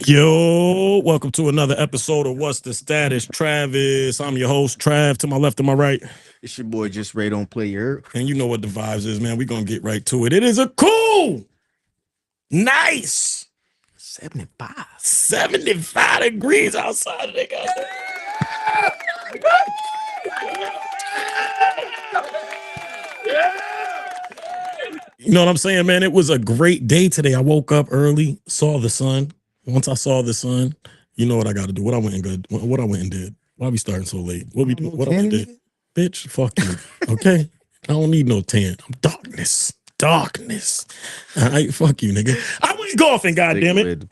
Yo, welcome to another episode of What's the Status? Travis, I'm your host, Trav, to my left and my right. It's your boy, Just Ray Don't Play Your. And you know what the vibes is, man. We're going to get right to it. It is a cool, nice 75 degrees outside of the goddamn. You know what I'm saying, man? It was a great day today. I woke up early, saw the sun. Once I saw the sun, you know what I got to do. What I went and did. Why we starting so late? What we do? What I went and did? Bitch, fuck you. Okay? I don't need no tan. I'm darkness. All right, fuck you, nigga. I went golfing, goddammit.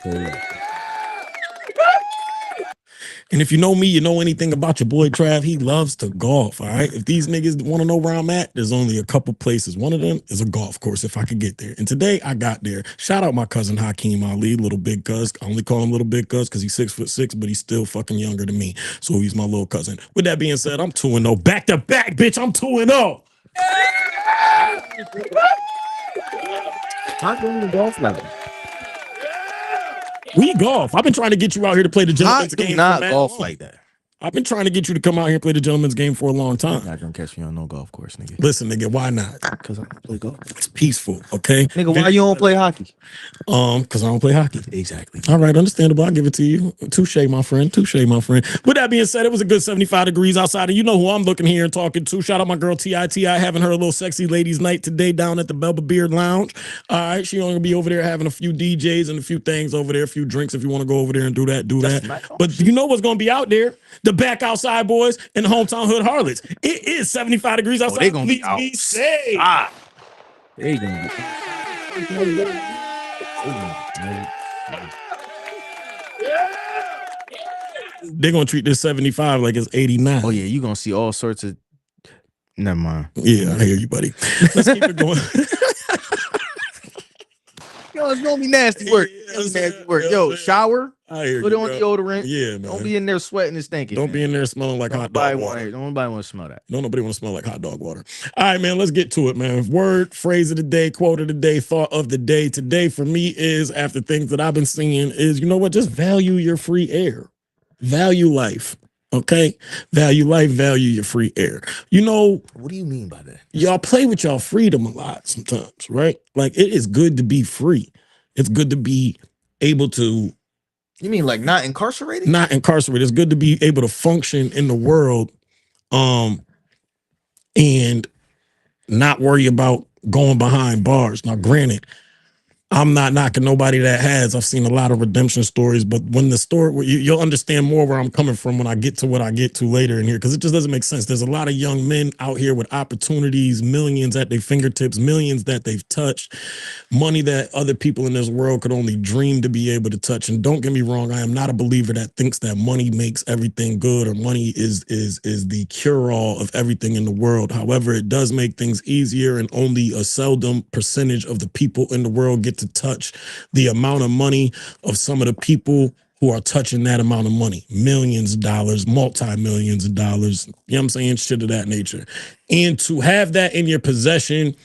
And if you know me, you know anything about your boy Trav, he loves to golf, all right? If these niggas want to know where I'm at, there's only a couple places. One of them is a golf course if I could get there. And today I got there. Shout out my cousin Hakeem Ali, little big cuz. I only call him little big cuz because he's 6'6", but he's still fucking younger than me. So he's my little cousin. With that being said, I'm 2-0. Back to back, bitch, I'm 2-0. How come the golf level? We golf. I've been trying to get you out here to play the gentleman's game. Not golf like that. I've been trying to get you to come out here and play the gentleman's game for a long time. You're not gonna catch me on no golf course, nigga. Listen, nigga, why not? Because I don't play golf. It's peaceful, okay? Nigga, why you don't play hockey? Because I don't play hockey. Exactly. All right, understandable. I'll give it to you. Touche, my friend. With that being said, it was a good 75 degrees outside, and you know who I'm looking here and talking to. Shout out my girl T.I. having her little sexy ladies night today down at the Belba Beard Lounge. All right, she gonna be over there having a few DJs and a few things over there, a few drinks. If you want to go over there and do that, do that. But you know what's gonna be out there? The back outside boys and the hometown hood harlots. It is 75 degrees outside. They gonna Please be out. be safe. They gonna They're gonna treat this 75 like it's 89. Oh yeah, you gonna see all sorts of. Never mind. Yeah, I hear you, buddy. Let's keep it going. Yo, it's gonna be nasty work. Yo, shower. I hear Put you, on bro. deodorant. Yeah, man. Don't be in there sweating and stinking. Don't be in there smelling like hot dog water. Don't nobody want to smell that. Don't nobody want to smell like hot dog water. All right, man, let's get to it, man. Word, phrase of the day, quote of the day, thought of the day. Today for me is, after things that I've been seeing, is, you know what? Just value your free air. Value life. Okay? Value life, value your free air. You know, What do you mean by that? y'all play with y'all freedom a lot sometimes, right? Like, it is good to be free. It's good to be able to You mean like not incarcerated? not incarcerated. It's good to be able to function in the world and not worry about going behind bars. Now, granted, I'm not knocking nobody that has. I've seen a lot of redemption stories, but when the story, you'll understand more where I'm coming from when I get to what I get to later in here, because it just doesn't make sense. There's a lot of young men out here with opportunities, millions at their fingertips, millions that they've touched, money that other people in this world could only dream to be able to touch. And don't get me wrong, I am not a believer that thinks that money makes everything good or money is the cure-all of everything in the world. However, it does make things easier, and only a seldom percentage of the people in the world get to touch the amount of money of some of the people who are touching that amount of money. Millions of dollars, multi-millions of dollars, you know what I'm saying? Shit of that nature. And to have that in your possession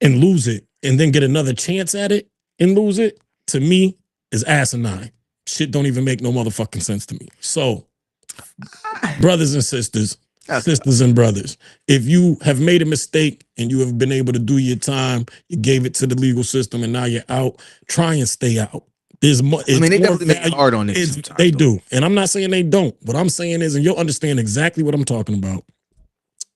and lose it and then get another chance at it and lose it, to me, is asinine. Shit don't even make no motherfucking sense to me. So, brothers and sisters, sisters and brothers, if you have made a mistake and you have been able to do your time, you gave it to the legal system and now you're out, try and stay out. There's more. I mean, they definitely make it hard on this. They do. And I'm not saying they don't. What I'm saying is, and you'll understand exactly what I'm talking about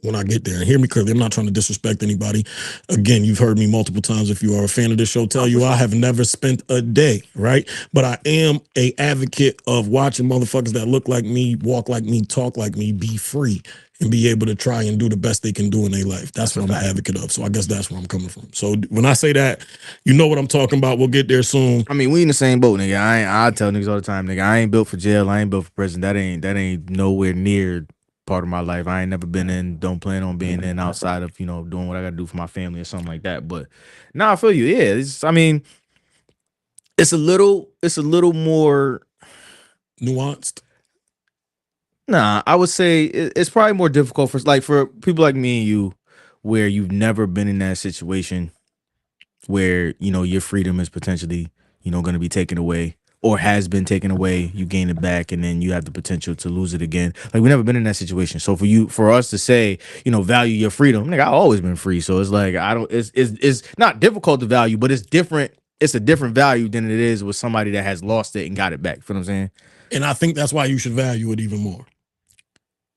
when I get there. And hear me clearly, I'm not trying to disrespect anybody. Again, you've heard me multiple times, if you are a fan of this show, tell you I have never spent a day, right? But I am a advocate of watching motherfuckers that look like me, walk like me, talk like me, be free and be able to try and do the best they can do in their life. That's what I'm an advocate of. So I guess that's where I'm coming from. So when I say that, you know what I'm talking about. We'll get there soon. I mean, we in the same boat, nigga. I tell niggas all the time, nigga, I ain't built for jail. I ain't built for prison. That ain't nowhere near part of my life. I ain't never been in, don't plan on being in outside of, doing what I gotta do for my family or something like that. But I feel you. Yeah, it's a little more nuanced. Nah, I would say it's probably more difficult for people like me and you, where you've never been in that situation where, your freedom is potentially going to be taken away or has been taken away. You gain it back, and then you have the potential to lose it again. Like, we've never been in that situation. So for us to say, value your freedom, nigga, I've always been free. So it's like it's not difficult to value, but it's different. It's a different value than it is with somebody that has lost it and got it back. Feel what I'm saying? And I think that's why you should value it even more.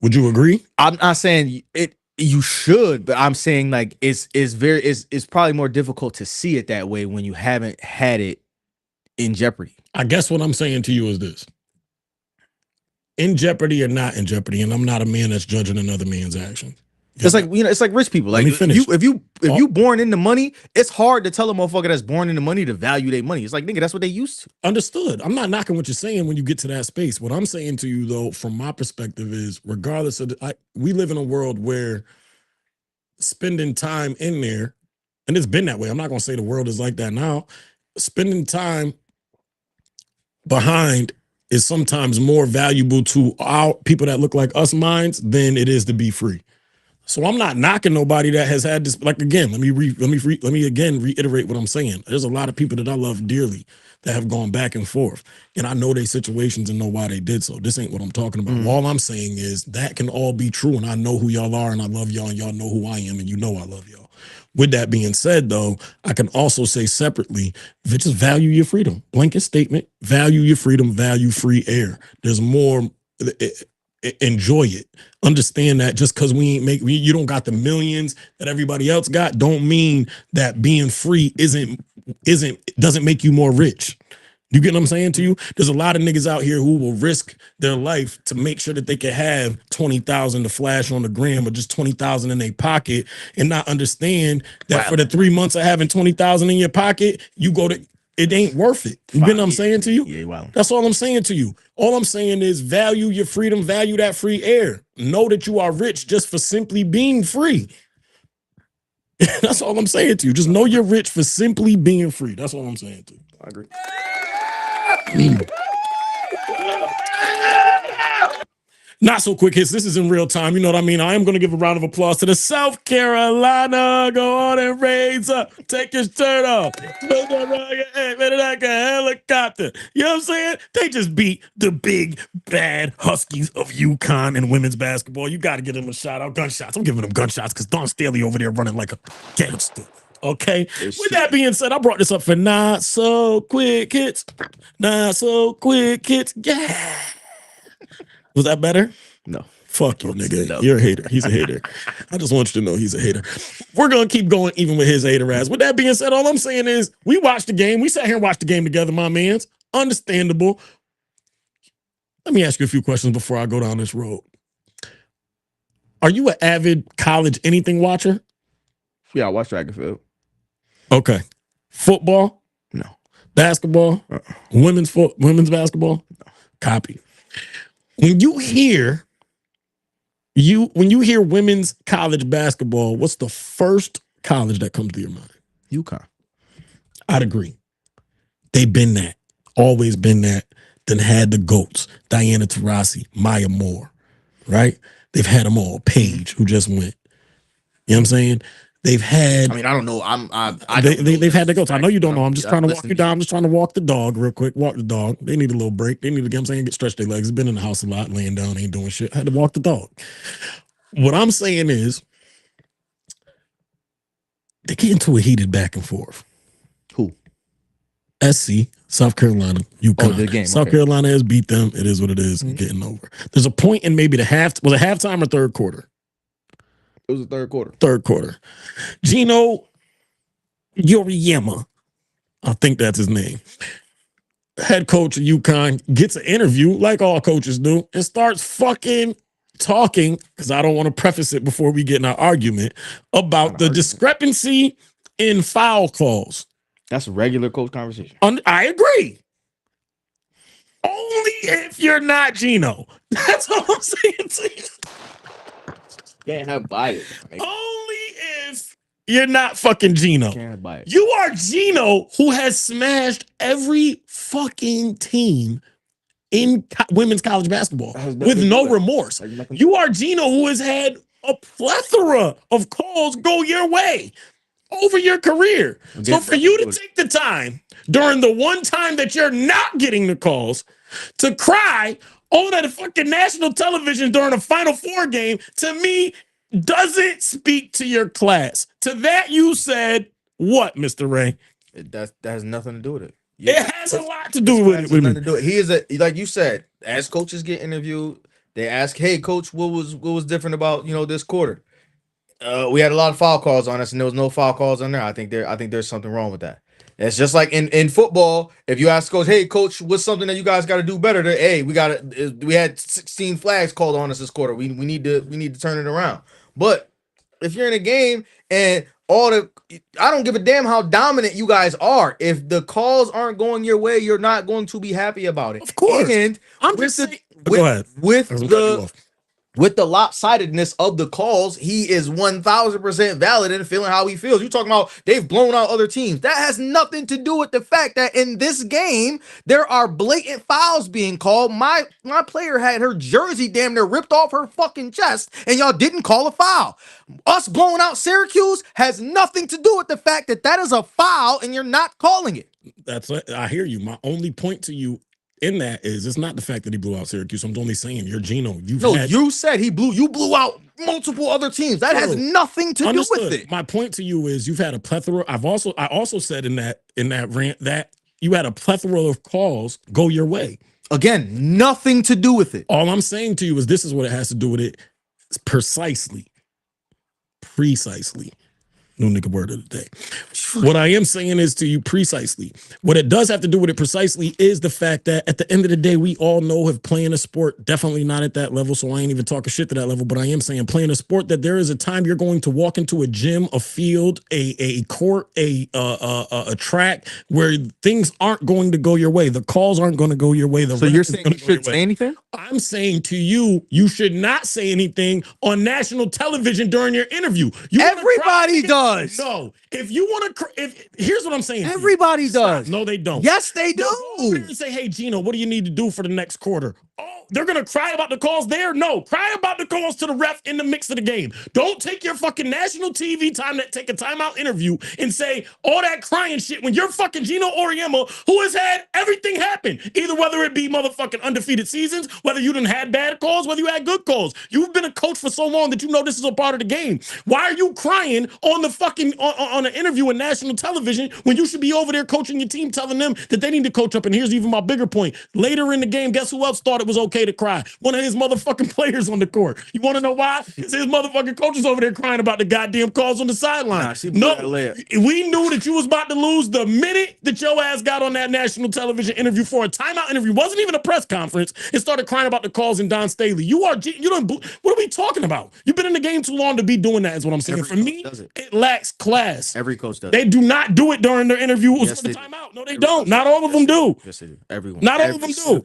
Would you agree? I'm not saying it. You should, but I'm saying like it's probably more difficult to see it that way when you haven't had it in jeopardy. I guess what I'm saying to you is this: in jeopardy or not in jeopardy, and I'm not a man that's judging another man's action. It's like it's like rich people. Like if you born into money, it's hard to tell a motherfucker that's born into money to value their money. It's like, nigga, that's what they used to. Understood. I'm not knocking what you're saying when you get to that space. What I'm saying to you, though, from my perspective, is regardless of we live in a world where spending time in there, and it's been that way. I'm not gonna say the world is like that now. Spending time behind is sometimes more valuable to our people that look like us minds than it is to be free. So I'm not knocking nobody that has had this. Like, again, let me again reiterate what I'm saying. There's a lot of people that I love dearly that have gone back and forth, and I know their situations and know why they did so. This ain't what I'm talking about. All I'm saying is that can all be true, and I know who y'all are, and I love y'all, and y'all know who I am, and you know I love y'all. With that being said, though, I can also say separately, just value your freedom. Blanket statement: value your freedom, value free air. There's more. Enjoy it. Understand that just because you don't got the millions that everybody else got, don't mean that being free doesn't make you more rich. You get what I'm saying to you? There's a lot of niggas out here who will risk their life to make sure that they can have 20,000 to flash on the gram or just 20,000 in their pocket and not understand that for the 3 months of having 20,000 in your pocket, it ain't worth it. You get what I'm saying to you? Yeah, wow. That's all I'm saying to you. All I'm saying is value your freedom, value that free air. Know that you are rich just for simply being free. That's all I'm saying to you. Just know you're rich for simply being free. That's all I'm saying to you. I agree. Not so quick hits. This is in real time. You know what I mean? I am going to give a round of applause to the South Carolina. Go on and raise up. Take your shirt off. Put that on your head. Better like a helicopter. You know what I'm saying? They just beat the big, bad Huskies of UConn in women's basketball. You got to give them a shout out. Gunshots. I'm giving them gunshots because Don Staley over there running like a gangster. Okay? With that being said, I brought this up for Not So Quick Hits. Not So Quick Hits. Yeah. Was that better? No. Fuck you, nigga. No. You're a hater. He's a hater. I just want you to know he's a hater. We're going to keep going even with his hater ass. With that being said, all I'm saying is we watched the game. We sat here and watched the game together, my mans. Understandable. Let me ask you a few questions before I go down this road. Are you an avid college anything watcher? Yeah, I watch track and field. Okay. Football? No. Basketball? Women's basketball? No. Copy. When you hear women's college basketball, what's the first college that comes to your mind? UConn. I'd agree. They've been that. Always been that. Then had the GOATs, Diana Taurasi, Maya Moore, right? They've had them all. Paige, who just went. You know what I'm saying? They've had. I mean, I don't know. They've had the GOATs. I know you don't know. I'm just trying to walk you down. I'm just trying to walk the dog real quick. Walk the dog. They need a little break. They need to, you know what I'm saying, get stretch their legs. Been in the house a lot, laying down, ain't doing shit. I had to walk the dog. What I'm saying is they get into a heated back and forth. Who? SC, South Carolina, UConn. Oh, the game. South Carolina has beat them. It is what it is. Getting over. There's a point in maybe was it halftime or third quarter? It was the third quarter. Third quarter. Geno Yoriyama, I think that's his name, head coach of UConn, gets an interview like all coaches do and starts fucking talking, because I don't want to preface it before we get in our argument, about the discrepancy in foul calls. That's a regular coach conversation. I agree. Only if you're not Geno. That's all I'm saying to you. Can't have bias. Only if you're not fucking Geno. Can't have bias. You are Geno, who has smashed every fucking team in women's college basketball with no remorse. You are Geno, who has had a plethora of calls go your way. over your career. So Again, for you to take the time during the one time that you're not getting the calls to cry on the fucking national television during a Final Four game, to me, doesn't speak to your class. To that, you said what, Mr. Ray? that has nothing to do with it. It has a lot to do with it. Nothing to do it. He is like you said, as coaches get interviewed, they ask, "Hey, coach, what was different about this quarter?" We had a lot of foul calls on us, and there was no foul calls on there. I think there's something wrong with that. It's just like in football. If you ask coach, "Hey, coach, what's something that you guys got to do better?" Hey, we had 16 flags called on us this quarter. We need to turn it around. But if you're in a game and I don't give a damn how dominant you guys are. If the calls aren't going your way, you're not going to be happy about it. Of course. And I'm with just the saying, go ahead. With the lopsidedness of the calls, he is 1000% valid in feeling how he feels. You talking about they've blown out other teams. That has nothing to do with the fact that in this game, there are blatant fouls being called. My player had her jersey damn near ripped off her fucking chest, and y'all didn't call a foul. Us blowing out Syracuse has nothing to do with the fact that is a foul, and you're not calling it. That's what I hear you. My only point to you in that is it's not the fact that he blew out Syracuse. I'm only saying you're Geno. You said you blew out multiple other teams. That has nothing to do with it. My point to you is you've had a plethora. I also said in that rant that you had a plethora of calls go your way. Again, nothing to do with it. All I'm saying to you is this is what it has to do with it. It's precisely. New nigga word of the day. What I am saying is to you precisely. What it does have to do with it precisely is the fact that at the end of the day, we all know have playing a sport, definitely not at that level. So I ain't even talking shit to that level, but I am saying playing a sport that there is a time you're going to walk into a gym, a field, a court, a track where things aren't going to go your way. The calls aren't going to go your way. So you're saying you shouldn't say anything? I'm saying to you, you should not say anything on national television during your interview. Everybody does. No, if you want to, here's what I'm saying. Everybody does. No, they don't. Yes, they do. Go over there and say, hey, Geno, what do you need to do for the next quarter? Oh, they're going to cry about the calls there? No, cry about the calls to the ref in the mix of the game. Don't take your fucking national TV time, take a timeout interview and say all that crying shit when you're fucking Geno Auriemma, who has had everything happen. Either whether it be motherfucking undefeated seasons, whether you done had bad calls, whether you had good calls. You've been a coach for so long that you know this is a part of the game. Why are you crying on the fucking on an interview in national television when you should be over there coaching your team, telling them that they need to coach up? And here's even my bigger point. Later in the game, guess who else thought it was okay to cry? One of his motherfucking players on the court. You want to know why? Because his motherfucking coaches over there crying about the goddamn calls on the sideline. We knew that you was about to lose the minute that your ass got on that national television interview for a timeout interview. It wasn't even a press conference. It started crying about the calls in Don Staley. What are we talking about? You've been in the game too long to be doing that is what I'm saying. For me, it lacks class. Every coach does. They do not do it during their interviews for the timeout. No, they don't. Not all of them do. Yes, they do. Everyone. Not all of them do.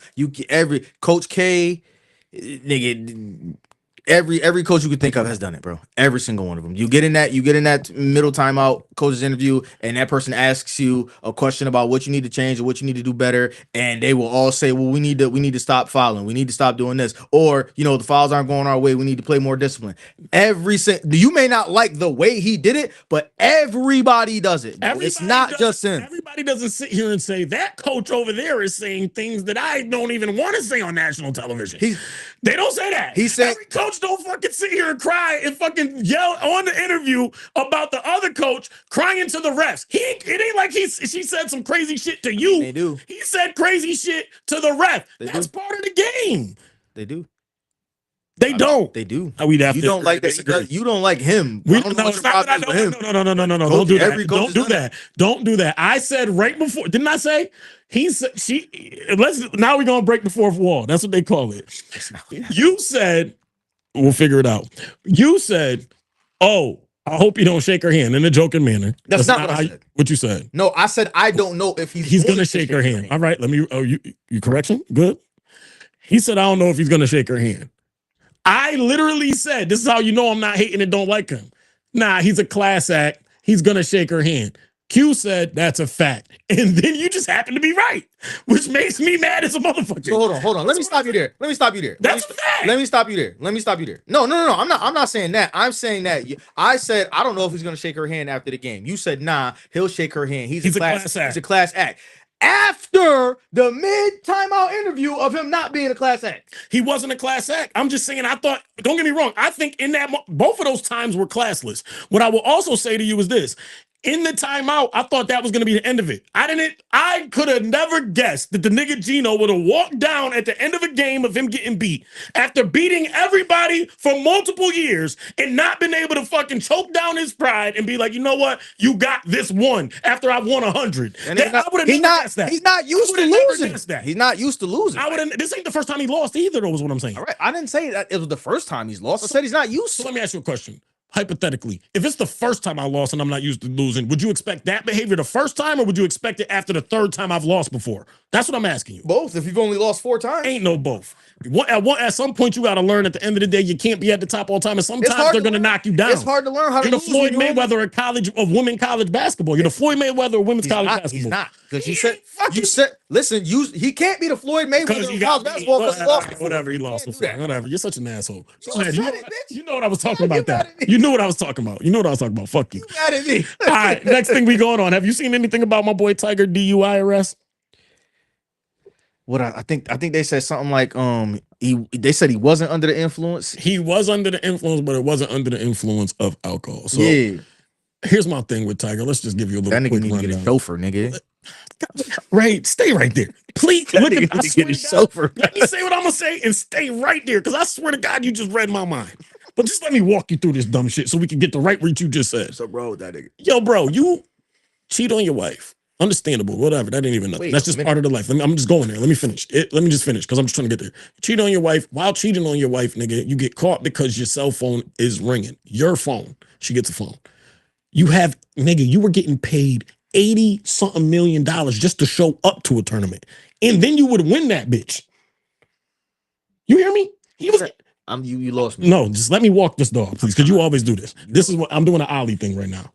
Every Coach K, nigga, every coach you could think of has done it, bro. Every single one of them. You get in that middle timeout coach's interview, and that person asks you a question about what you need to change or what you need to do better, and they will all say, well, we need to stop fouling, we need to stop doing this, or the fouls aren't going our way, we need to play more discipline. You may not like the way he did it, but everybody does it. It's not just him. Everybody doesn't sit here and say that coach over there is saying things that I don't even want to say on national television. They don't say that. He said every coach don't fucking sit here and cry and fucking yell on the interview about the other coach crying to the refs. It ain't like she said some crazy shit to you. They do. He said crazy shit to the ref. That's part of the game. They do. They don't. They do. We'd have you to don't like that. You don't like him. No. Don't do that. Don't do that. Don't do that. I said right before. Didn't I say? Now we're gonna break the fourth wall. That's what they call it. You said we'll figure it out. You said, "Oh, I hope you don't shake her hand in a joking manner." That's not what I said. What you said? No, I said I don't know if he's gonna shake her hand. All right, let me. Oh, you correction? Good. He said, "I don't know if he's gonna shake her hand." I literally said, "This is how you know I'm not hating and don't like him." Nah, he's a class act. He's gonna shake her hand. Q said that's a fact. And then you just happen to be right, which makes me mad as a motherfucker. So hold on. Let me stop you there. That's a fact. Let me stop you there. No. I'm not saying that. I'm saying that I said I don't know if he's gonna shake her hand after the game. You said nah, he'll shake her hand. He's a class act. He's a class act. After the mid-timeout interview of him not being a class act. He wasn't a class act. I'm just saying, I thought, don't get me wrong, I think in that, both of those times were classless. What I will also say to you is this. In the timeout, I thought that was going to be the end of it. I could have never guessed that the nigga Geno would have walked down at the end of a game of him getting beat after beating everybody for multiple years and not been able to fucking choke down his pride and be like, you know what? You got this one after I've won 100. And I would have never guessed that. He's not used to losing. He's not used to losing. This ain't the first time he lost either, though, is what I'm saying. All right. I didn't say that it was the first time he's lost. I said he's not used to. So let me ask you a question. Hypothetically, if it's the first time I lost and I'm not used to losing, would you expect that behavior the first time, or would you expect it after the third time I've lost before? That's what I'm asking you. Both. If you've only lost 4 times, ain't no both. At some point, you got to learn. At the end of the day, you can't be at the top all the time, and sometimes they're going to knock you down. It's hard to learn how to. You're the Floyd Mayweather of women college basketball. You're the Floyd Mayweather of women's college basketball. He's not, because you said. Listen, he can't be the Floyd Mayweather of college basketball because he lost. Whatever, he lost before. Whatever. You're such an asshole. Go ahead. You know what I was talking about. You knew what I was talking about. You know what I was talking about. Fuck you. You mad at me? All right. Next thing we going on. Have you seen anything about my boy Tiger DUI arrest? What I think they said something like they said he wasn't under the influence. He was under the influence, but it wasn't under the influence of alcohol. So yeah. Here's my thing with Tiger. Let's just give you a little. That nigga need to get a chauffeur, nigga. Right, stay right there, please. Look at get a chauffeur. Let me say what I'm gonna say and stay right there, because I swear to God, you just read my mind. But just let me walk you through this dumb shit so we can get the right what you just said. So, bro, that nigga. Yo, bro, you cheat on your wife. Understandable, whatever. That ain't even nothing. That's just part of the life. I'm just going there. Let me finish. Let me just finish, because I'm just trying to get there. Cheat on your wife. While cheating on your wife, nigga, you get caught because your cell phone is ringing. Your phone. She gets a phone. You were getting paid $80-something million just to show up to a tournament, and then you would win that bitch. You hear me? You lost me. No, just let me walk this dog, please, because you always do this. This is what I'm doing, an Ollie thing right now.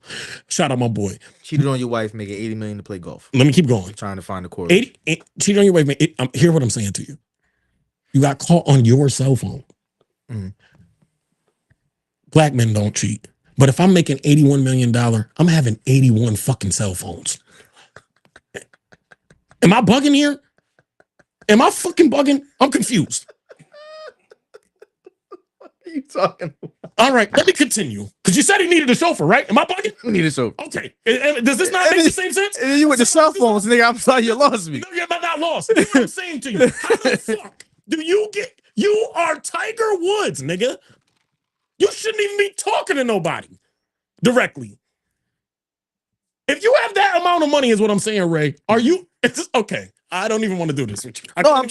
Shout out my boy. Cheated on your wife, making $80 million to play golf. Let me keep going. I'm trying to find the core. Cheated on your wife. Hear what I'm saying to you. You got caught on your cell phone. Mm-hmm. Black men don't cheat. But if I'm making $81 million, I'm having 81 fucking cell phones. Am I bugging here? Am I fucking bugging? I'm confused. What are you talking about? All right, let me continue. Because you said he needed a chauffeur, right? Am I bugging? You need a chauffeur. Okay. Does this not make the same sense? You with the cell phones, nigga. I'm sorry you lost me. No, you're not lost. That's what I'm saying to you. How the fuck do you are Tiger Woods, nigga. You shouldn't even be talking to nobody directly. If you have that amount of money, is what I'm saying, Ray. Are you? Okay. I don't even want to do this with you. I'm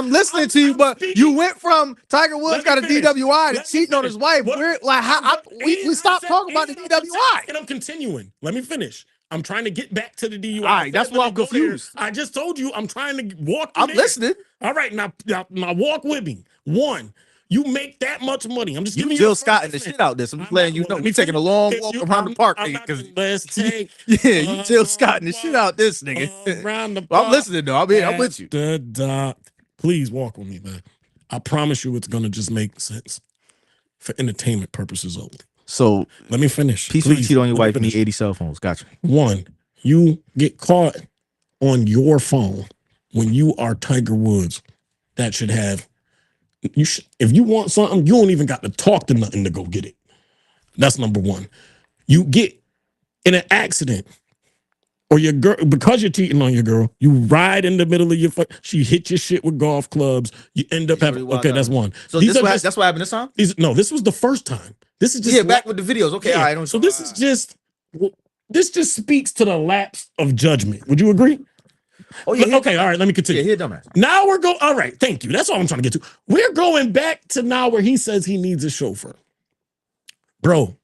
listening to you, but you went from Tiger Woods got a DWI to cheating on his wife. We're like, we stopped talking about the DWI. And I'm continuing. Let me finish. I'm trying to get back to the DUI. All right, that's why I'm confused. I just told you I'm trying to walk. I'm listening. All right, now walk with me. One, you make that much money. I'm just giving you Jill Scott and the shit out this. I'm just letting you know. We taking a long walk around the park, nigga. Let's take. Yeah, you Jill Scott and the shit out this, nigga. Around the park. I'm listening though. I'm with you. Please walk with me, man. I promise you, it's gonna just make sense for entertainment purposes only. So let me finish. Peacefully cheat on your wife. Need 80 cell phones. Gotcha. One, you get caught on your phone when you are Tiger Woods. That should have. If you want something, you don't even got to talk to nothing to go get it. That's number one. You get in an accident, or your girl, because you're cheating on your girl, you ride in the middle of your she hit your shit with golf clubs. You end up having that's one. So that's what happened this time? This was the first time. This is just back with the videos. Okay, all right. So this just speaks to the lapse of judgment. Would you agree? Oh yeah. Okay, all right, let me continue. Yeah, here, dumbass. Now we're going. All right, thank you. That's all I'm trying to get to. We're going back to now where he says he needs a chauffeur. Bro,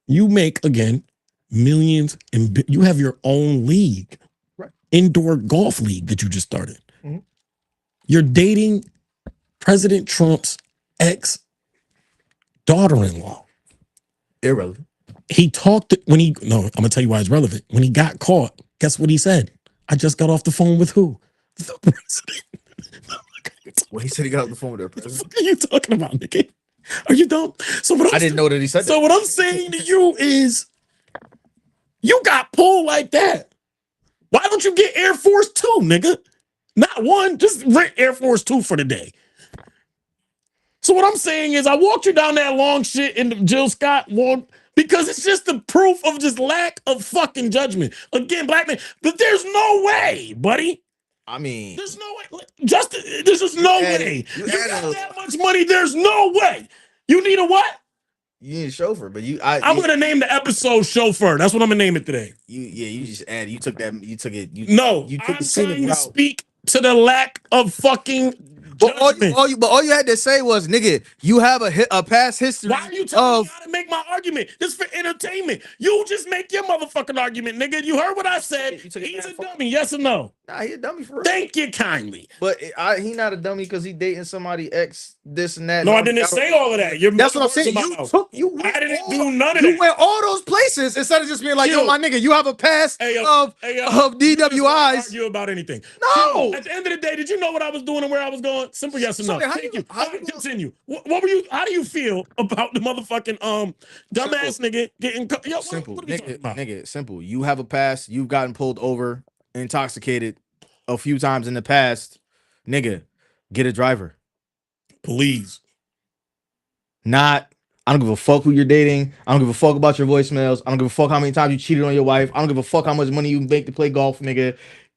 you make, again, millions, and you have your own league, right? Indoor golf league that you just started. Mm-hmm. You're dating President Trump's ex-daughter-in-law. Irrelevant. He talked when he no, I'm gonna tell you why it's relevant. When he got caught, guess what he said? I just got off the phone with who? The president. Well, he said he got off the phone with the What the president. fuck are you talking about, nigga? Are you dumb? So what I didn't know that he said so that. what I'm saying to you is you got pulled like that. Why don't you get Air Force 2, nigga? Not one, just rent Air Force 2 for the day. So what I'm saying is I walked you down that long shit in the Jill Scott one because it's just the proof of just lack of fucking judgment. Again, black man, but there's no way, buddy. I mean, There's no way. Justin, there's just no way. You got that much money, there's no way. You need a what? You need a chauffeur, but I'm gonna name the episode chauffeur. That's what I'm gonna name it today. You just add. You took that. You took it. You took I'm the scenic trying to route. speak to the lack of fucking judgment. All you had to say was, nigga, you have a past history. Why are you telling me how to make my argument? This is for entertainment. You just make your motherfucking argument, nigga. You heard what I said. He's a dummy, yes or no? Nah, he a dummy for real. Thank you kindly. But he not a dummy because he dating somebody ex this and that. No, I didn't say all of that. That's what I'm saying. I didn't do none of that. You went all those places instead of just being like, yo, my nigga, you have a past of DWIs. Argue about anything. No. At the end of the day, did you know what I was doing and where I was going? Simple yes or no. Thank you. Continue. What were you? How do you feel about the motherfucking dumbass nigga getting? Yo, simple, what are we talking about? Nigga, simple. You have a past. You've gotten pulled over, intoxicated a few times in the past. Nigga, get a driver. Please. I don't give a fuck who you're dating. I don't give a fuck about your voicemails. I don't give a fuck how many times you cheated on your wife. I don't give a fuck how much money you make to play golf, nigga.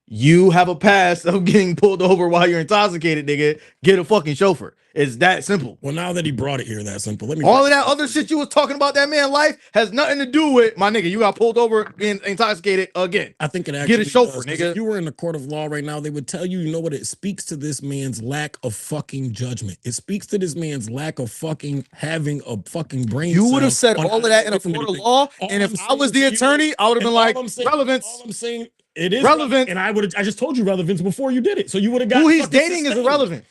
You have a past of getting pulled over while you're intoxicated, nigga. Get a fucking chauffeur. It's that simple. Well, now that he brought it here, that simple. Let me. All of that other shit you was talking about that man's life has nothing to do with my nigga. You got pulled over being intoxicated again. I think it actually get a chauffeur, does, nigga. If you were in the court of law right now, they would tell you, you know what? It speaks to this man's lack of fucking judgment. It speaks to this man's lack of fucking having a fucking brain. You would have said all of that in a court of law, and if I was the attorney, I would have been like, relevance. All I'm saying, it is relevant, and I just told you relevance before you did it, so you would have got who he's dating is irrelevant.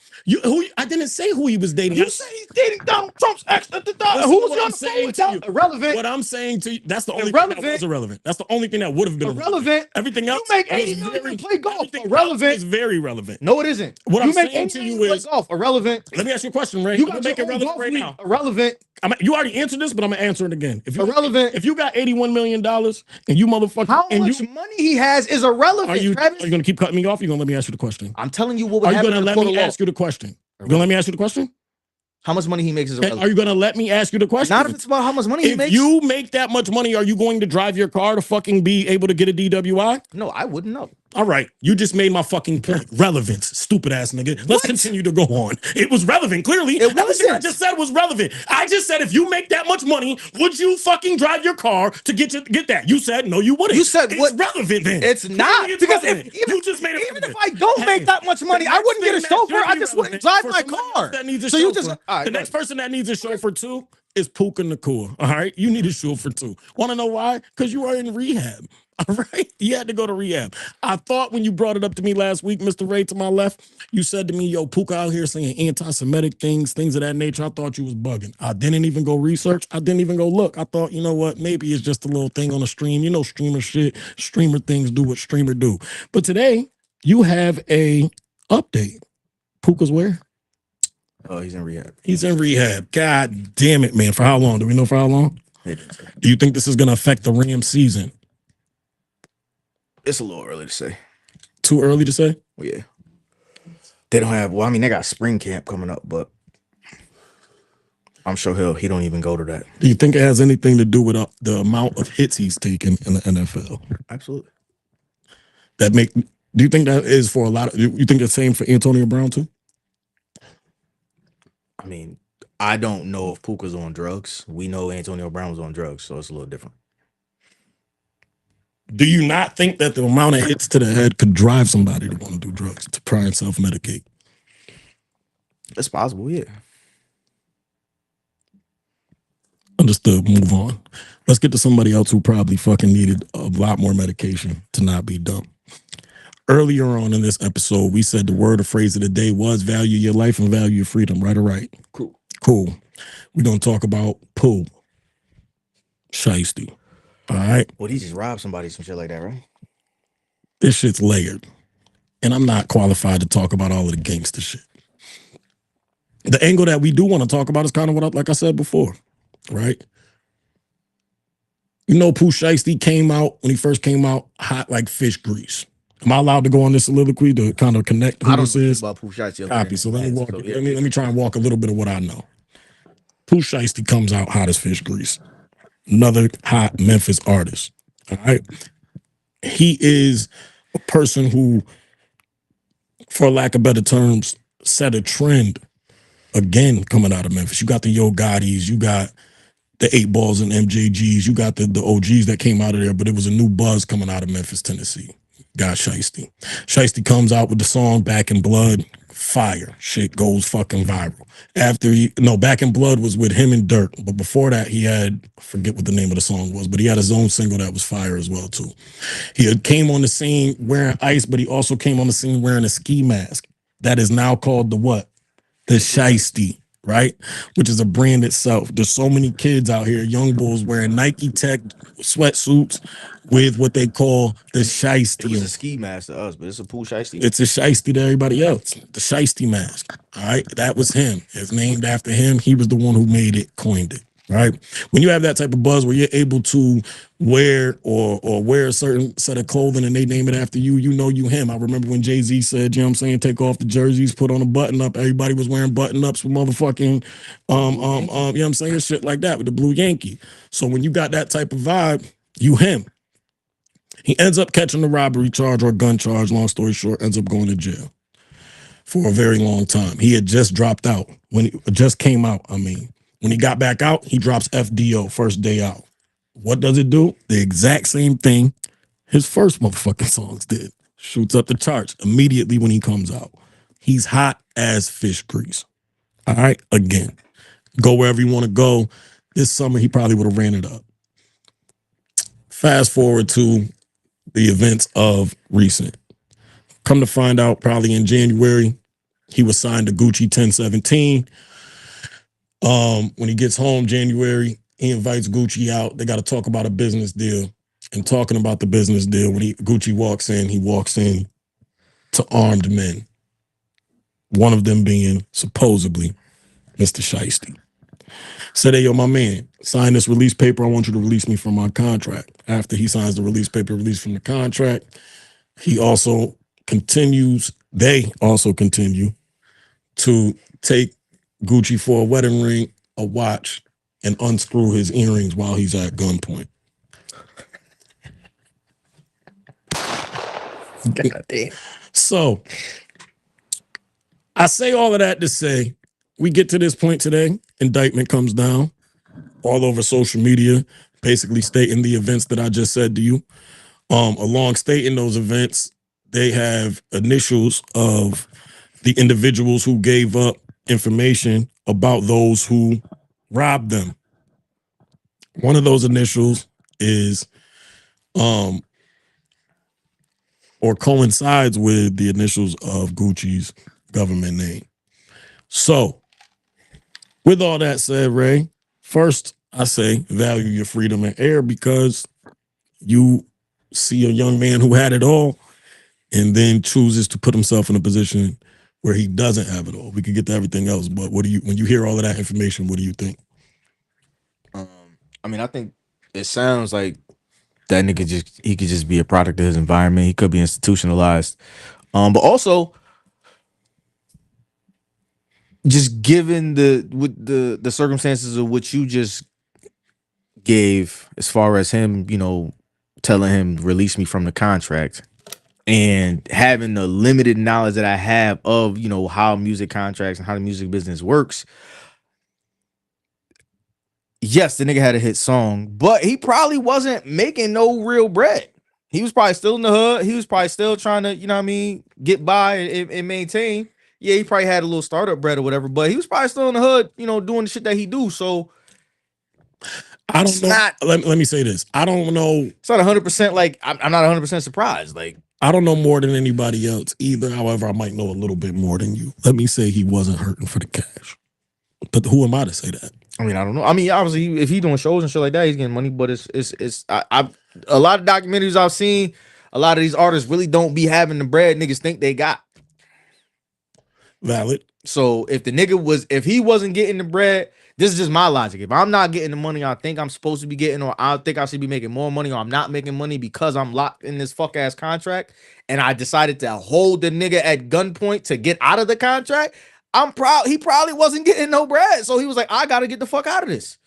I didn't say who he was dating. You say he's dating Donald Trump's ex. Who was on the phone with irrelevant? What I'm saying to you, that's the only thing that was irrelevant. That's the only thing that would have been irrelevant. Everything else, you make $80 million and play golf. Irrelevant. Is very relevant. No, it isn't. What I'm saying to you is golf. Irrelevant. Let me ask you a question, Ray. You got make it relevant right now. Irrelevant. You already answered this, but I'm gonna answer it again. Irrelevant. If you got $81 million and you motherfucker, how much money he has is irrelevant. Are you gonna keep cutting me off? Or you gonna let me ask you the question? I'm telling you what would happen. Are you gonna let me ask you the question? You gonna let me ask you the question? How much money he makes is irrelevant. Are you gonna let me ask you the question? Not if it's about how much money he makes. If you make that much money, are you going to drive your car to fucking be able to get a DWI? No, I wouldn't know. All right, you just made my fucking point. Relevance, stupid ass nigga. Let's continue to go on. It was relevant, clearly. Everything I just said was relevant. I just said if you make that much money, would you fucking drive your car to get that? You said no, you wouldn't. You said it's relevant then. It's not because you just made it. Even if I don't make that much money, I wouldn't get a chauffeur. I just wouldn't drive my car. That needs a chauffeur. The next person that needs a chauffeur too is Puka Nakua. All right, you need a chauffeur too. Want to know why? Because you are in rehab. All right, you had to go to rehab. I thought when you brought it up to me last week, Mr. Ray, to my left, you said to me, yo, Puka out here saying anti-Semitic things of that nature. I thought you was bugging. I didn't even go research. I didn't even go look. I thought, you know what, maybe it's just a little thing on the stream. You know, streamer shit, streamer things do what streamer do. But today, you have a update. Puka's where? Oh, he's in rehab. He's in rehab. God damn it, man. For how long? Do we know for how long? Do you think this is going to affect the Rams season? It's a little early to say. Too early to say? Well, yeah. They don't have, well, I mean, they got spring camp coming up, but I'm sure he don't even go to that. Do you think it has anything to do with the amount of hits he's taken in the NFL? Absolutely. Do you think that is for a lot of, you think the same for Antonio Brown too? I mean, I don't know if Puka's on drugs. We know Antonio Brown was on drugs, so it's a little different. Do you not think that the amount of hits to the head could drive somebody to want to do drugs, to try and self-medicate? It's possible, yeah. Understood. Move on. Let's get to somebody else who probably fucking needed a lot more medication to not be dumb. Earlier on in this episode, we said the word or phrase of the day was value your life and value your freedom. Right or right? Cool. We're going to talk about Pooh. Shiesty. All right. Well, he just robbed somebody, some shit like that, right? This shit's layered. And I'm not qualified to talk about all of the gangster shit. The angle that we do want to talk about is kind of like I said before, right? You know, Pooh Shiesty came out when he first came out hot like fish grease. Am I allowed to go on this soliloquy to kind of connect who I don't this know is? about Pooh Shiesty. Copy. So let me walk. So, yeah. Let me try and walk a little bit of what I know. Pooh Shiesty comes out hot as fish grease. Another hot Memphis artist. All right. He is a person who, for lack of better terms, set a trend again coming out of Memphis. You got the Yo Gottis, you got the 8 Balls and MJGs, you got the OGs that came out of there, but it was a new buzz coming out of Memphis, Tennessee. Got Shiesty. Shiesty comes out with the song Back in Blood. Fire. Shit goes fucking viral. Back in Blood was with him and Dirk, but before that he had, I forget what the name of the song was, but he had his own single that was fire as well too. He had came on the scene wearing ice, but he also came on the scene wearing a ski mask that is now called the what? The Shiesty, right? Which is a brand itself. There's so many kids out here, young bulls wearing Nike Tech sweatsuits with what they call the Shiesty. It was a ski mask to us, but it's a Pooh Shiesty. It's a Shiesty to everybody else. The Shiesty mask. All right. That was him. It's named after him. He was the one who made it, coined it. Right. When you have that type of buzz where you're able to wear or wear a certain set of clothing and they name it after you, you know you him. I remember when Jay-Z said, you know what I'm saying, take off the jerseys, put on a button up. Everybody was wearing button ups with motherfucking you know what I'm saying, shit like that with the blue Yankee. So when you got that type of vibe, you him. He ends up catching the robbery charge or gun charge, long story short, ends up going to jail for a very long time. He had just dropped out when he just came out. I mean, when he got back out, he drops FDO first day out. What does it do? The exact same thing his first motherfucking songs did. Shoots up the charts immediately when he comes out. He's hot as fish grease. All right, again, go wherever you want to go. This summer, he probably would have ran it up. Fast forward to the events of recent. Come to find out, probably in January, he was signed to Gucci 1017. When he gets home January, he invites Gucci out. They got to talk about a business deal. And talking about the business deal, when Gucci walks in, he walks in to armed men. One of them being supposedly Mr. Shiesty. Said, hey, yo, my man, sign this release paper. I want you to release me from my contract. After he signs the release paper, released from the contract, they also continue to take Gucci for a wedding ring, a watch, and unscrew his earrings while he's at gunpoint. So I say all of that to say we get to this point today, indictment comes down all over social media, basically stating the events that I just said to you. Along stating those events, they have initials of the individuals who gave up information about those who robbed them. One of those initials is or coincides with the initials of Gucci's government name. So, with all that said, Ray, first I say value your freedom and air because you see a young man who had it all and then chooses to put himself in a position where he doesn't have it all. We could get to everything else, but when you hear all of that information, what do you think? I mean, I think it sounds like that nigga he could just be a product of his environment. He could be institutionalized. But also just given the circumstances of what you just gave as far as him, you know, telling him release me from the contract and having the limited knowledge that I have of, you know, how music contracts and how the music business works. Yes, the nigga had a hit song, but he probably wasn't making no real bread. He was probably still in the hood. He was probably still trying to, you know what I mean, get by and maintain. Yeah, he probably had a little startup bread or whatever, but he was probably still in the hood, you know, doing the shit that he do. So I don't know. Let me say this. I don't know. It's not 100% like I'm not 100% surprised. Like I don't know more than anybody else either. However, I might know a little bit more than you. Let me say he wasn't hurting for the cash. But who am I to say that? I mean, I don't know. I mean, obviously, if he's doing shows and shit like that, he's getting money. But I've a lot of documentaries I've seen. A lot of these artists really don't be having the bread niggas think they got. Valid. So if he wasn't getting the bread, this is just my logic. If I'm not getting the money I think I'm supposed to be getting, or I think I should be making more money, or I'm not making money because I'm locked in this fuck ass contract, and I decided to hold the nigga at gunpoint to get out of the contract, I'm proud. He probably wasn't getting no bread, so he was like, I gotta get the fuck out of this.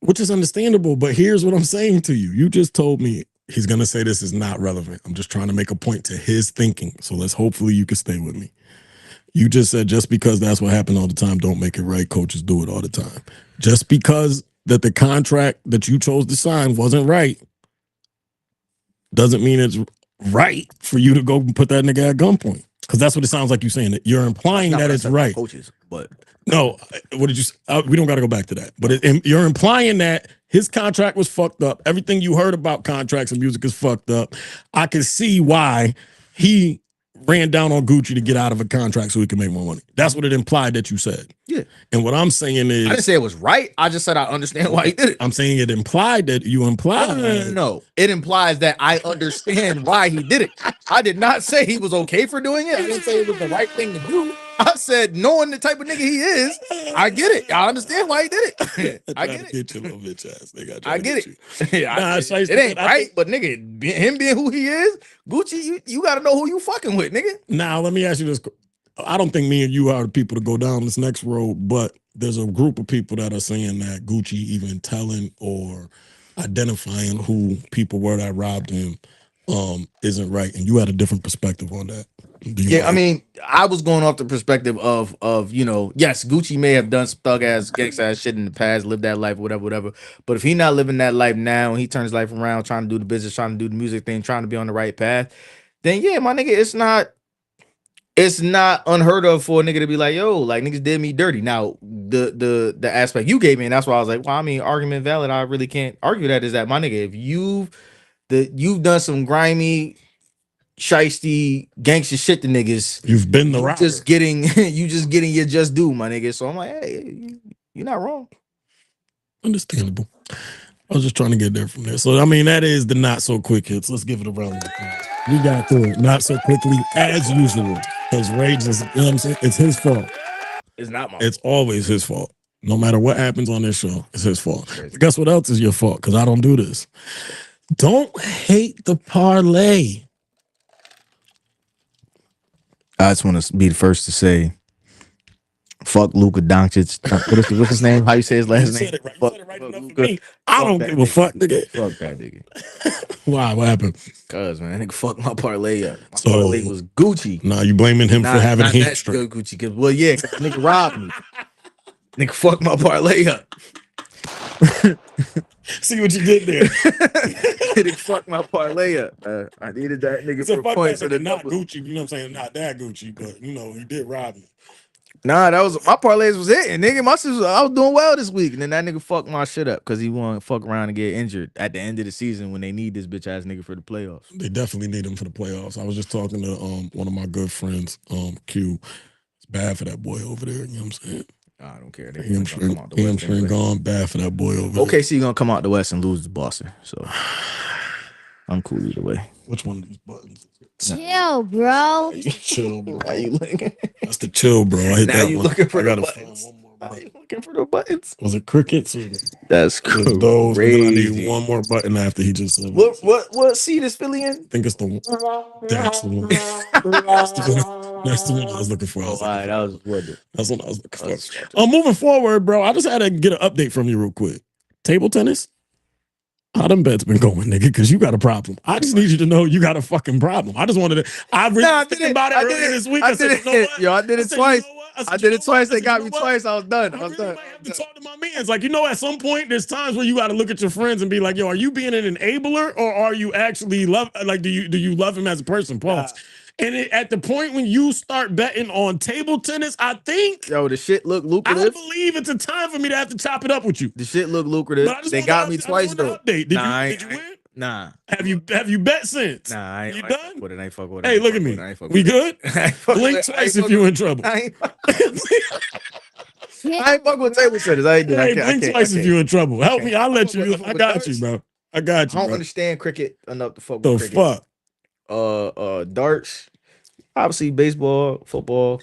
Which is understandable, but here's what I'm saying to you. You just told me he's gonna say this is not relevant. I'm just trying to make a point to his thinking. So hopefully you can stay with me. You just said just because that's what happened all the time, don't make it right. Coaches do it all the time. Just because that the contract that you chose to sign wasn't right doesn't mean it's right for you to go and put that nigga at gunpoint. Because that's what it sounds like you're saying. That you're implying that it's right. Coaches, but no, what did you? We don't got to go back to that. But you're implying that his contract was fucked up. Everything you heard about contracts and music is fucked up. I can see why he ran down on Gucci to get out of a contract so he can make more money. That's what it implied that you said. Yeah. And what I'm saying is, I didn't say it was right. I just said I understand why he did it. I'm saying it implied that you implied. No. It implies that I understand why he did it. I did not say he was okay for doing it. I didn't say it was the right thing to do. I said, knowing the type of nigga he is, I get it. I understand why he did it. I get it. Get your little bitch ass nigga. I get it. It ain't right, but nigga, him being who he is, Gucci, you got to know who you fucking with, nigga. Now, let me ask you this. I don't think me and you are the people to go down this next road, but there's a group of people that are saying that Gucci even telling or identifying who people were that robbed him isn't right. And you had a different perspective on that. I mean, I was going off the perspective of yes, Gucci may have done some thug ass, gangsta ass shit in the past, lived that life, whatever. But if he not living that life now, and he turns his life around, trying to do the business, trying to do the music thing, trying to be on the right path, then yeah, my nigga, it's not unheard of for a nigga to be like, yo, like niggas did me dirty. Now, the aspect you gave me, and that's why I was like, well, I mean, argument valid. I really can't argue that. Is that my nigga? If you've done some grimy, shiesty, gangster shit to niggas, you've been the robber. Just getting your just due, my nigga. So I'm like, hey, you're not wrong. Understandable. I was just trying to get there from there. So I mean, that is the not so quick hits. Let's give it a round of applause. We got through it not so quickly as usual. Because Rage is, you know what I'm saying? It's his fault. It's not my fault. It's always his fault. No matter what happens on this show, it's his fault. But guess what else is your fault? Because I don't do this. Don't hate the parlay. I just want to be the first to say, fuck Luka Doncic. What's his name? How you say his last name? I don't give a fuck, nigga. Fuck that nigga. Why? What happened? Cause man, nigga, fuck my parlay up. My parlay was Gucci. Nah, you blaming him for having hamstring. Gucci, cause nigga robbed me. Nigga, fuck my parlay up. See what you did there. Nigga, fuck my parlay up. I needed that nigga for points. That, not Gucci, you know what I'm saying? Not that Gucci, but you know, he did rob me. Nah, that was my parlays was hitting, nigga. I was doing well this week, and then that nigga fucked my shit up because he wanted to fuck around and get injured at the end of the season when they need this bitch ass nigga for the playoffs. They definitely need him for the playoffs. I was just talking to one of my good friends, Q. It's bad for that boy over there. You know what I'm saying? I don't care. Hamstring gone, bad for that boy over there. Okay, so you're gonna come out the West and lose to Boston, so I'm cool either way. Which one of these buttons? Chill, bro. Chill, bro. How you looking? That's the chill, bro. I hit now that you one. Looking for I gotta find one more button. You looking for the buttons? Was it crickets? Or that's cool. Those. I need one more button after he just said. What seed is Philly in? I think it's the one. That's the one. That's the one I was looking for. That's what I was looking for. Moving forward, bro. I just had to get an update from you real quick. Table tennis. How them bets been going, nigga? Because you got a problem. I just need you to know you got a fucking problem. I just wanted to. I really thinking about it earlier this week. I said, you know what? Yo, I did it twice. I did it twice. They got me twice. I was done. I was done. I have to talk to my mans. Like, you know, at some point, there's times where you got to look at your friends and be like, yo, are you being an enabler or are you actually love? Like, do you love him as a person? Pause. And at the point when you start betting on table tennis, I think the shit look lucrative. I believe it's a time for me to have to chop it up with you. The shit look lucrative. They got me twice though. Did you win? Nah. Have you bet since? Nah, you done? What? I ain't fuck with it. Hey, look at me. We good? Blink twice if you in trouble. I ain't fucking with table tennis. I ain't doing. Hey, I blink can't. twice if you're in trouble. Help me. I'll let you. I'm I with got darts. you, bro. I got you, I don't bro. understand cricket enough to fuck The with cricket. fuck? Darts, obviously baseball, football,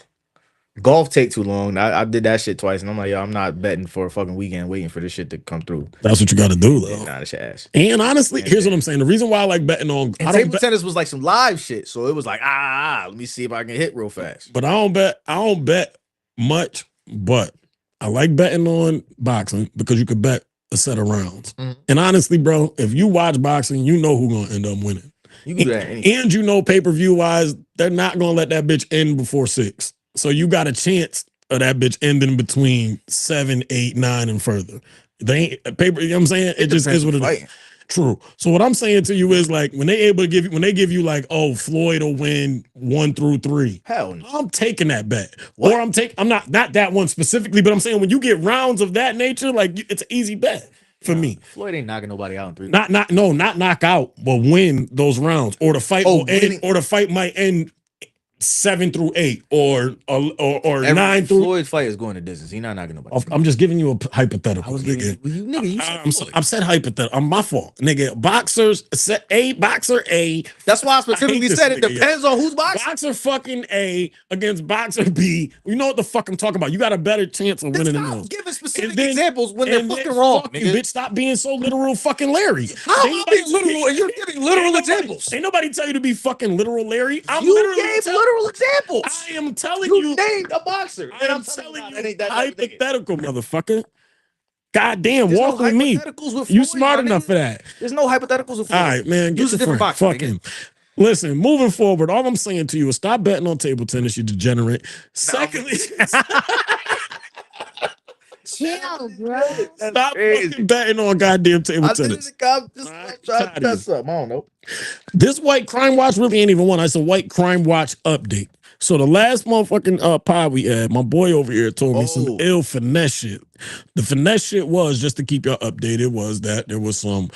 golf take too long. I did that shit twice, and I'm like, yo, I'm not betting for a fucking weekend waiting for this shit to come through. That's what you got to do, though. Nah, that's your ass. And honestly, And here's what then- I'm saying. The reason why I like betting on, And I don't table bet, tennis was like some live shit, so it was like let me see if I can hit real fast. but I don't bet much. But I like betting on boxing because you could bet a set of rounds. Mhm. And honestly, bro, if you watch boxing, you know who's gonna end up winning. You can do that. Anytime. And you know, pay-per-view wise, they're not gonna let that bitch end before 6. So you got a chance of that bitch ending between 7, 8, 9, and further. They ain't paper, you know what I'm saying? It just is what it is. True. So what I'm saying to you is like when they give you like, oh, Floyd will win 1 through 3. Hell no. I'm taking that bet. What? Or I'm not that one specifically, but I'm saying when you get rounds of that nature, like it's an easy bet for me. Floyd ain't knocking nobody out in 3. Not knock out, but win those rounds. Or the fight will end, or the fight might end 7 through 8 or 9 through. Floyd's fight is going to distance. He's not knocking nobody. I'm just giving you a hypothetical. I was giving you I'm said hypothetical. My fault, nigga. Boxer A. That's why I specifically said it depends on who's boxing. Boxer fucking A against boxer B. You know what the fuck I'm talking about. You got a better chance of winning than those. Giving specific examples when they're And fucking then wrong, fuck you, nigga. bitch. Stop being so literal, fucking Larry. How am I being literal and you're giving literal examples? Ain't nobody tell you to be fucking literal, Larry. I'm You literally gave literal examples. I am telling You you. named a boxer. I am telling you hypothetical, motherfucker. Goddamn, There's walk no with me. hypotheticals with You Floyd, smart my enough nigga. for that. There's no hypotheticals with Floyd. All right, man. Use a different boxer. Fucking. Listen, moving forward, all I'm saying to you is stop betting on table tennis, you degenerate. Secondly, Chill, bro. stop fucking betting on goddamn table tennis. I'm trying to test something. I don't know. This white crime watch really ain't even one. It's a white crime watch update. So the last motherfucking pod we had, my boy over here told me some ill finesse shit. The finesse shit was, just to keep y'all updated, was that there was some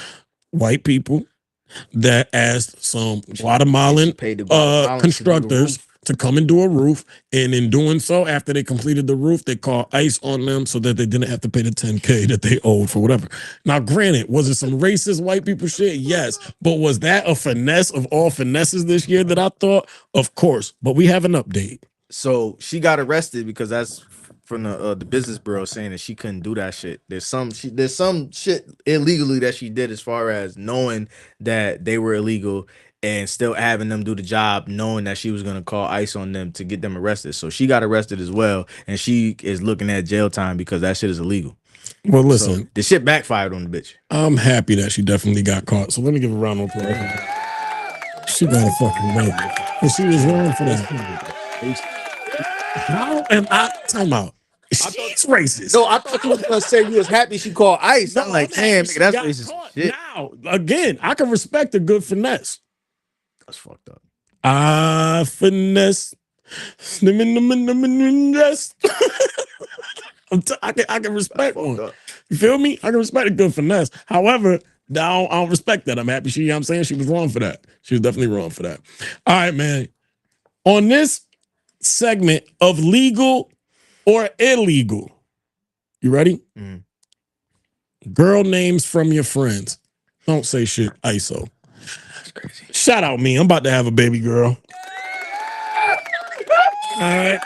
white people that asked some Guatemalan constructors to come and do a roof, and in doing so, after they completed the roof, they called ICE on them so that they didn't have to pay the $10K that they owed for whatever. Now, granted, was it some racist white people shit? Yes, but was that a finesse of all finesses this year that I thought? Of course, but we have an update. So she got arrested because that's from the business bureau saying that she couldn't do that shit. There's some shit illegally that she did as far as knowing that they were illegal and still having them do the job, knowing that she was gonna call ICE on them to get them arrested. So she got arrested as well, and she is looking at jail time because that shit is illegal. Well, listen, So the shit backfired on the bitch. I'm happy that she definitely got caught. So let me give a round of applause. She got a fucking break. And she was wrong for that. How am I talking about? She's racist. No, I thought you was gonna say you was happy she called ICE. No, I'm like, I'm damn, happy nigga, she that's got racist caught. shit. Now, again, I can respect a good finesse. That's fucked up. Finesse. I can respect one. You feel me? I can respect a good finesse. However, I don't respect that. I'm happy I'm saying she was wrong for that. She was definitely wrong for that. All right, man. On this segment of legal or illegal, you ready? Mhm. Girl names from your friends. Don't say shit, ISO. That's crazy. Shout out me. I'm about to have a baby girl. All right.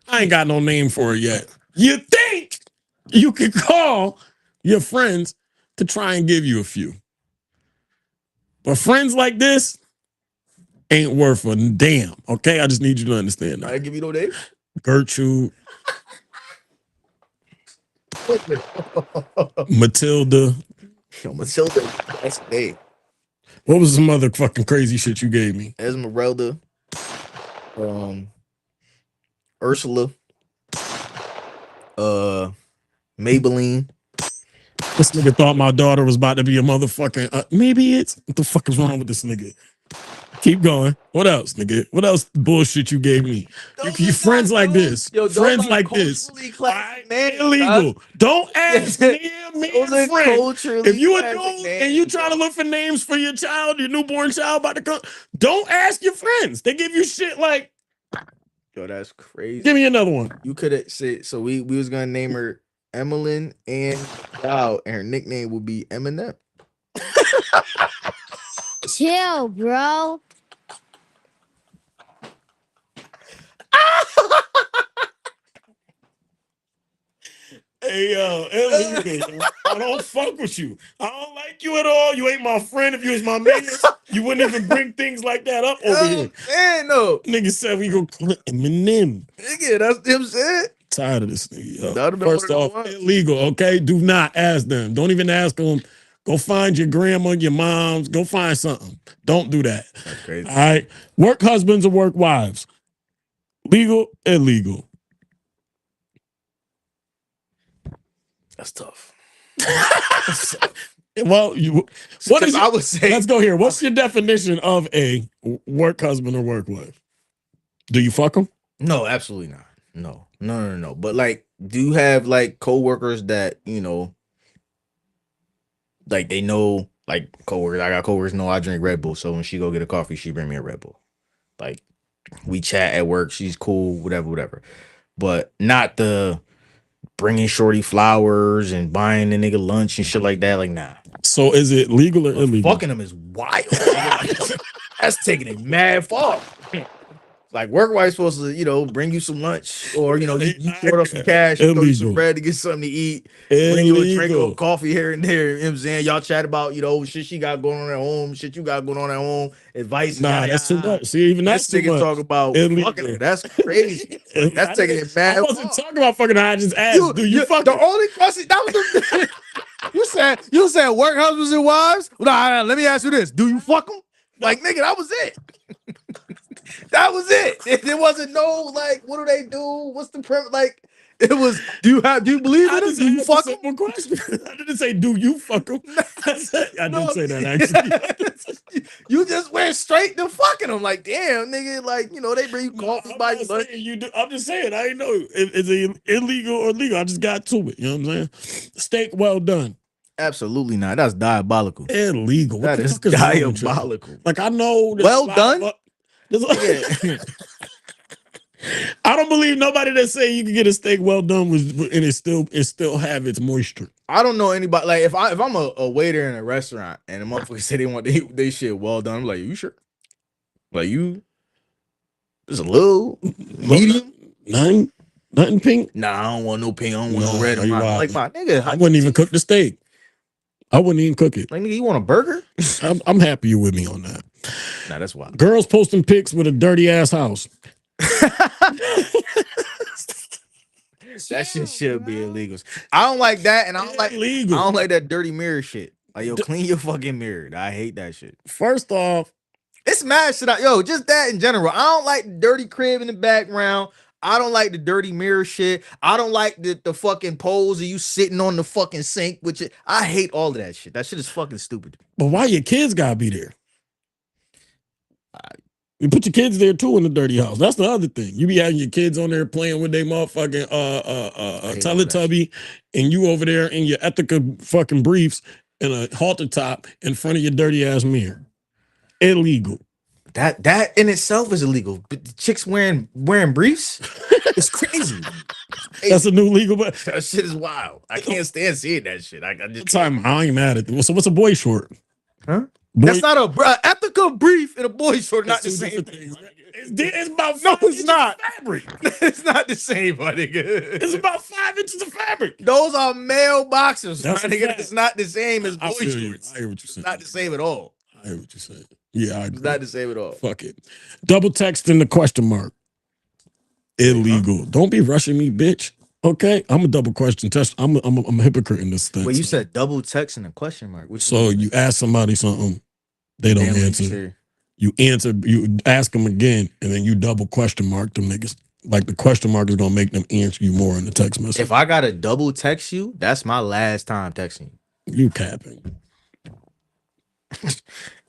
I ain't got no name for her yet. You think you could call your friends to try and give you a few. But friends like this ain't worth a damn. Okay? I just need you to understand that. I give you no name. Gertrude, Matilda. Yo, Matilda, that's name. What was some other fucking crazy shit you gave me? Esmeralda, Ursula, Maybelline. This nigga thought my daughter was about to be a motherfucking. Maybe it's. What the fuck is wrong with this nigga? Keep going. What else, nigga? What else bullshit you gave me? You friends like this. Friends like this. Illegal. Don't ask me a friend. If you adult and you trying to look for names for your child, your newborn child about to come, don't ask your friends. They give you shit like Yo, that's crazy. Give me another one. You could have said so. We was gonna name her Emmeline and wow, and her nickname would be Eminem. Chill, bro. Hey, illegal. I don't fuck with you. I don't like you at all. You ain't my friend. If you was my man, you wouldn't even bring things like that up over here. Man, no. Nigga said we go Eminem. Nigga, that's him said. Tired of this nigga. Yo. That would've been First one of off, the ones. illegal, okay? Do not ask them. Don't even ask them. Go find your grandma, your moms. Go find something. Don't do that. That's crazy. All right? Work husbands or work wives. Legal, illegal. That's tough. Well, what is I would say let's go here. What's your definition of a work husband or work wife? Do you fuck them? no, absolutely not. No. But like, do you have like coworkers that you know, like they know, like coworkers? I got coworkers know I drink Red Bull, so when she go get a coffee, she bring me a Red Bull. Like we chat at work, she's cool, whatever. But not the bringing shorty flowers and buying the nigga lunch and shit like that. Like nah. So is it legal or But illegal? fucking them is wild. That's taking it mad far. Like work wife's supposed to, you know, bring you some lunch or you know, you short up some cash, throw you some Illegal. bread to get something to eat, bring you a drink Illegal. of coffee here and there. You know what I'm saying? Y'all chat about, you know, shit she got going on at home, shit you got going on at home, advice. Nah, that's too much. See, even that's This too nigga much. talk about Illegal. fucking her. That's crazy. That's taking it I mad wasn't far. talking about fucking. I just asked, do you fuck the them? only question that was the you said work husbands and wives. Nah, let me ask you this: do you fuck them? Like nigga, that was it. That was it. There wasn't no like, what do they do? What's the premise? Like, it was. Do you believe I in it? just Do you asked a fuck them? simple question. I didn't say, do you fuck them? I didn't say that actually. You just went straight to fucking them. Like, damn, nigga. Like, you know, they bring you coffee I'm by not you lunch. saying you do. I'm just saying, I didn't know is it illegal or legal. I just got to it. You know what I'm saying? Steak well done. Absolutely not. That's diabolical. Illegal. What That the is fuck is wrong with y'all? diabolical. Like I know. there's Well a lot done? of- there's a- Yeah. I don't believe nobody that say you can get a steak well done and it still have its moisture. I don't know anybody. Like, if I'm a waiter in a restaurant and a motherfucker say they want they shit well done, I'm like, you sure? Like you, just a little medium. Nothing pink. Nah, I don't want no pink. I don't want Nah, no red. you wild. Like my nigga, I wouldn't even cook the steak. I wouldn't even cook it. Like nigga, you want a burger? I'm happy you with me on that. Nah, that's wild. Girls posting pics with a dirty ass house. That shit should be illegal. I don't like that, and I don't like Illegal. I don't like that dirty mirror shit. Like yo, clean your fucking mirror. I hate that shit. First off, It's mad shit. Yo, just that in general. I don't like the dirty crib in the background. I don't like the dirty mirror shit. I don't like the fucking pose of you sitting on the fucking sink, which I hate all of that shit. That shit is fucking stupid. but why your kids gotta be there? You put your kids there too in the dirty house. That's the other thing. You be having your kids on there playing with their motherfucking Teletubby, and you over there in your Ethica fucking briefs and a halter top in front of your dirty ass mirror. Illegal. That in itself is illegal. But the chicks wearing briefs, it's crazy. That's a new legal. But That shit is wild. I can't stand seeing that shit. I just time I ain't mad at it. So what's a boy short? Huh? Boy, That's not a ethical brief and a boy short. Not the two same. different things. It's about No, 5 it's inches of not. fabric. It's not the same, my nigga. It's about 5 inches of fabric. Those are male boxers. That's My a nigga. fact. It's not the same as boy I feel you. shorts. I hear what you're It's saying. not the same at all. I hear what you're saying. Yeah, I It's agree. not the same at all. Fuck it. Double texting the question mark. Illegal. Don't be rushing me, bitch. Okay, I'm a double question test. I'm a hypocrite in this thing. Well, you so. said double text and a question mark. Which So you ask somebody something, they don't answer. You ask them again, and then you double question mark them niggas. Like the question mark is gonna make them answer you more in the text message. If I gotta double text you, that's my last time texting you. You capping.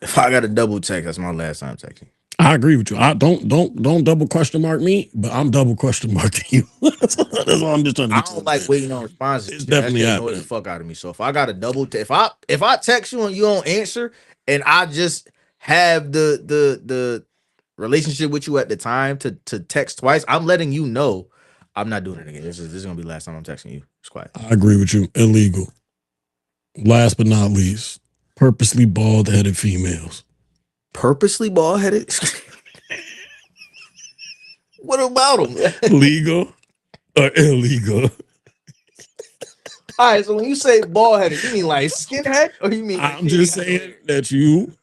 If I gotta double text, that's my last time texting. I agree with you. I don't double question mark me, but I'm double question marking you. That's all I'm just trying to I get you. don't like waiting on responses. It's Shit, definitely that shit annoys happening. the fuck out of me. So if I got a double, if I text you and you don't answer, and I just have the relationship with you at the time to text twice, I'm letting you know I'm not doing it again. This is gonna be the last time I'm texting you. It's quiet. I agree with you. Illegal. Last but not least, purposely bald-headed females. Purposely bald-headed? What about them? Legal or illegal? All right, so when you say bald-headed, you mean like skinhead, or you mean? I'm just saying that you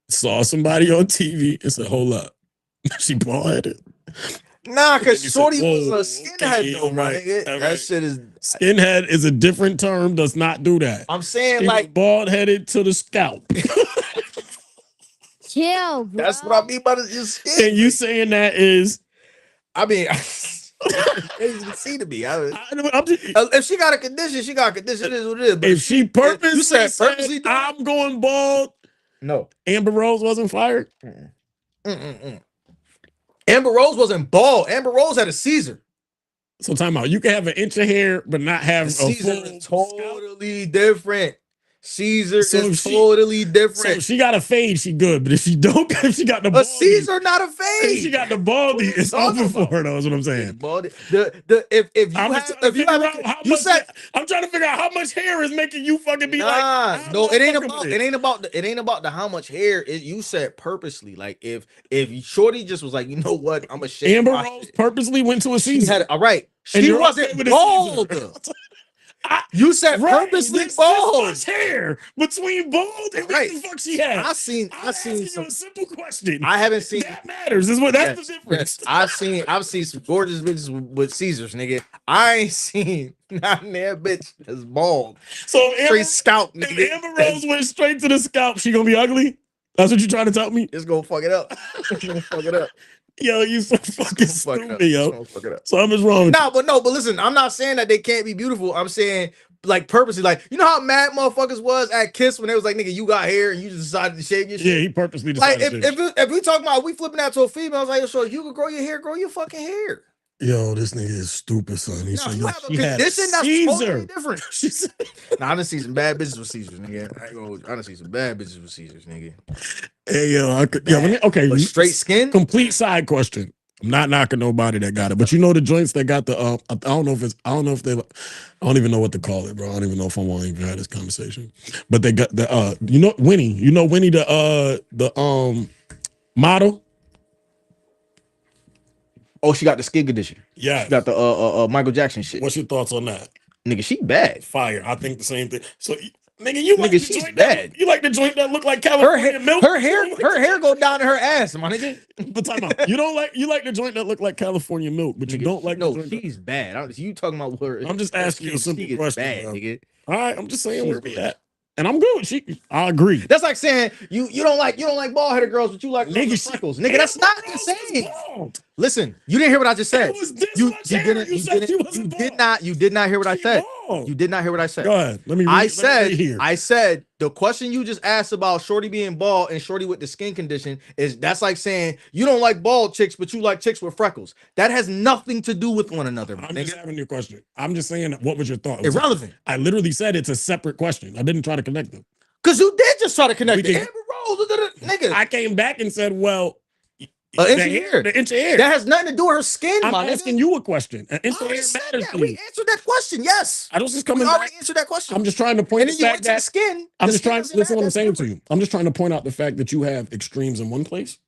saw somebody on TV and said, "Hold up, she bald-headed." Nah, because You said, Shorty "Whoa, was a skinhead okay, though, all right? right, all That right." shit is. Skinhead is a different term. Does not do that. I'm saying She was like bald-headed to the scalp, Chill, bro. that's what I mean by the skin. and you saying that is. I mean, it's crazy to see to me. I'm just, If she got a condition, she got a condition. It is what it is. But if she purposely you said said, purposely, "I'm going bald," no. Amber Rose wasn't fired. Amber Rose wasn't bald. Amber Rose had a Caesar. So time out. You can have an inch of hair, but not have The a Caesar full is scalp. totally different. Caesar So is if she- totally So different. if she got a fade, she good. But if she don't, if she got the A baldy, Caesar, not a if fade. she got the baldy, it's talking over for about? her. Though, is what I'm saying. Baldy. If you I'm have, just trying to if you figure have, out how you much. said I'm trying to figure out how much hair is making you fucking be nah, like. no, it ain't about fucking with it ain't about the, it ain't about the how much hair. You said purposely. Like if Shorty just was like, you know what, I'm gonna shave Amber my Rose shit. purposely went to a She season. had all right. And She you're wasn't okay with a bald. Caesar. You said Right, purposely this bald. much hair between bald and Right. what the fuck she had. I seen I'm asking some. you a simple question. I haven't seen. That matters. Is what that's Yes, the difference. yes. I've seen some gorgeous bitches with Caesars, nigga. I ain't seen not there bitch that's bald. So if Straight Amber, scalp, if nigga. Amber Rose went straight to the scalp, she gonna be ugly. That's what you're trying to tell me? It's gonna fuck it up. It's gonna fuck it up. Yo, you so fucking Fuck it up. stupid, It's yo. gonna fuck it up. Something's wrong with No, but listen, I'm not saying that they can't be beautiful. I'm saying like purposely, like you know how mad motherfuckers was at Kiss when they was like, nigga, you got hair and you just decided to shave your you. shit. Yeah, he purposely Like decided if we talking about we flipping that to a female, I was like, yo, so you can grow your hair, grow your fucking hair. Yo, this nigga is stupid, son. He Now, said if you have a she had condition that's Caesar. totally different. She said, Nah, I done see some bad bitches with Caesars, nigga. I ain't gonna, I done see some bad bitches with Caesars, nigga. hey, yo, okay. But straight skin. Complete side question. I'm not knocking nobody that got it, but you know the joints that got the I don't know if they I don't even know what to call it, bro. I don't even know if I want to even have this conversation. But they got the Winnie, the model. Oh, she got the skin condition. Yeah. She got the Michael Jackson shit. What's your thoughts on that? Nigga, she bad. Fire. I think the same thing. So nigga, you like Nigga, the she's joint bad. you like the joint that look like Her California hair, milk? her hair go down to her ass, my nigga. But time out. You like the joint that look like California milk, but you don't like no, the joint. she's bad. You talking about her? I'm just asking you a simple she is question, bad, bro. nigga. All right, I'm just saying She's where we bad. at. And I'm good with she. I agree. That's like saying you don't like bald headed girls, but you like Nigga, with freckles. Nigga, that's not the same. Bald. Listen, you didn't hear what I just said. It was this You much hair. You said she wasn't bald. you did not hear what I She said. bald. You did not hear what I said. Go ahead. Let me read, I let me read here. said the question you just asked about Shorty being bald and Shorty with the skin condition that's like saying you don't like bald chicks, but you like chicks with freckles. That has nothing to do with one another. I'm just having your question. I'm just saying, what was your thought? Irrelevant. I literally said it's a separate question. I didn't try to connect them. Because you did just try to connect We it. can- Amber Rose, nigga. I came back and said, well, An the inch of hair. the inch of hair. That has nothing to do with her skin, I'm my asking nigga. you a question. An inch I of already hair said matters that. to We you. answered that question. Yes. I was just We coming already back. answered that question. I'm just trying to point and the then you fact went to the that skin. I'm The just skin trying. doesn't Listen, what matter. I'm saying That's to you. I'm just trying to point out the fact that you have extremes in one place,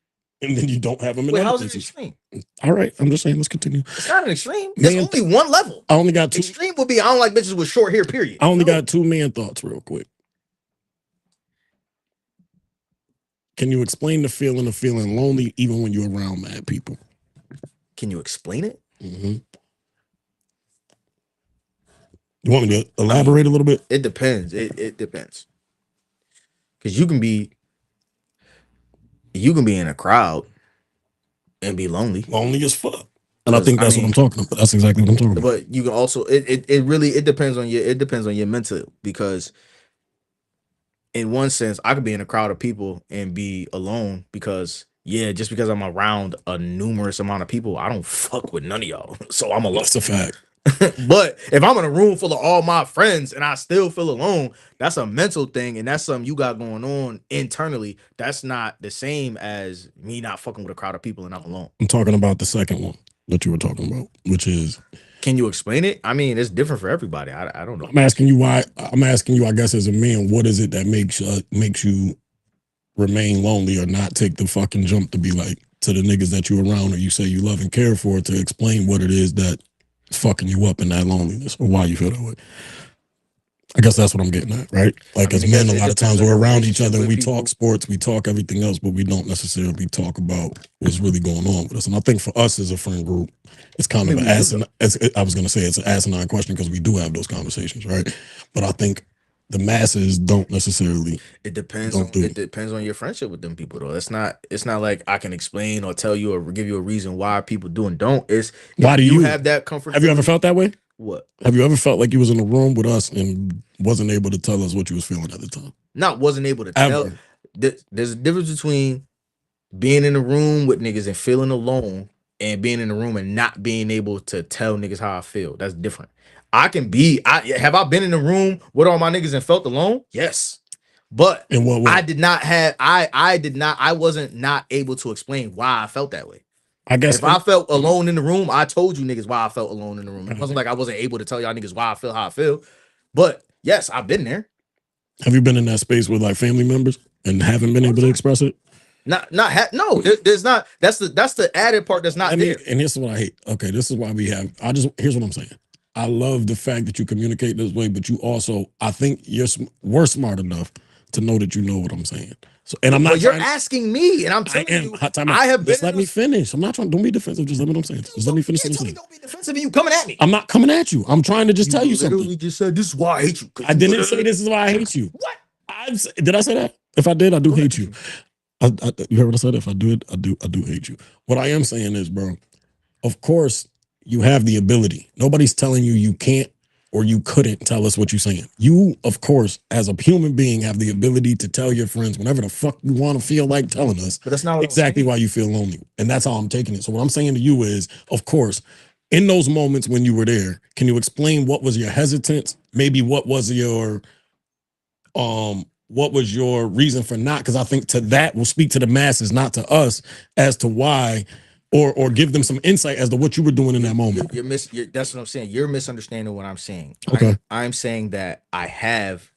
and then you don't have them in Wait, other how's it places. extreme? All right, I'm just saying. Let's continue. It's not an extreme. There's Man, only one level. I only got two. Extreme would be I don't like bitches with short hair. Period. I only No. got two man thoughts, real quick. Can you explain the feeling of feeling lonely even when you're around mad people? Can you explain it? Mm-hmm. You want me to elaborate a little bit? It depends. It depends. Because you can be in a crowd and be lonely. Lonely as fuck. And I think that's what I'm talking about. That's exactly what I'm talking about. But you can also it really depends on your mental, because in one sense I could be in a crowd of people and be alone because just because I'm around a numerous amount of people, I don't fuck with none of y'all. So I'm alone. That's a fact. But if I'm in a room full of all my friends and I still feel alone, that's a mental thing, and that's something you got going on internally. That's not the same as me not fucking with a crowd of people and I'm alone. I'm talking about the second one that you were talking about, which is. Can you explain it? I mean, it's different for everybody. I don't know. I'm asking you why. I'm asking you, I guess, as a man, what is it that makes you remain lonely or not take the fucking jump to be like to the niggas that you around or you say you love and care for to explain what it is that fucking you up in that loneliness or why you feel that way. I guess that's what I'm getting at, right? Like, as men, a lot of times we're around each other and we talk sports, we talk everything else, but we don't necessarily talk about what's really going on with us. And I think for us as a friend group, it's kind of an asinine. I was going to say it's an asinine question because we do have those conversations, right? But I think the masses don't necessarily. It depends on your friendship with them people, though. It's not like I can explain or tell you or give you a reason why people do and don't. It's why do you have that comfort? Have you ever felt that way? What? Have you ever felt like you was in a room with us and wasn't able to tell us what you was feeling at the time? Not wasn't able to tell. There's a difference between being in a room with niggas and feeling alone and being in the room and not being able to tell niggas how I feel. That's different. Have I been in the room with all my niggas and felt alone? Yes. But in what way? I wasn't not able to explain why I felt that way. I guess if I felt alone in the room, I told you niggas why I felt alone in the room. It wasn't like I wasn't able to tell y'all niggas why I feel how I feel. But yes, I've been there. Have you been in that space with like family members and haven't been able to express it? No, there's not. That's the added part that's not there. And this is what I hate. Okay, this is why here's what I'm saying. I love the fact that you communicate this way, but you also, I think we're smart enough to know that you know what I'm saying. So, and I'm not. But you're asking me, and I'm telling you, I have been. Just let me finish. I'm not trying. Don't be defensive. Just let me know what I'm saying. Just let me finish. Don't be defensive, and you coming at me. I'm not coming at you. I'm trying to just tell you something. You just said this is why I hate you. I didn't say this is why I hate you. What? Did I say that? If I did, I do hate you. You heard what I said? If I do it, I do hate you. What I am saying is, bro, of course you have the ability. Nobody's telling you can't or you couldn't tell us what you're saying. You, of course, as a human being, have the ability to tell your friends whenever the fuck you want to feel like telling us. But that's not exactly why you feel lonely. And that's how I'm taking it. So what I'm saying to you is, of course, in those moments when you were there, can you explain what was your hesitance? Maybe what was your reason for not? Because I think to that will speak to the masses, not to us, as to why, or give them some insight as to what you were doing in that moment. That's what I'm saying. You're misunderstanding what I'm saying. Okay. I'm saying that I have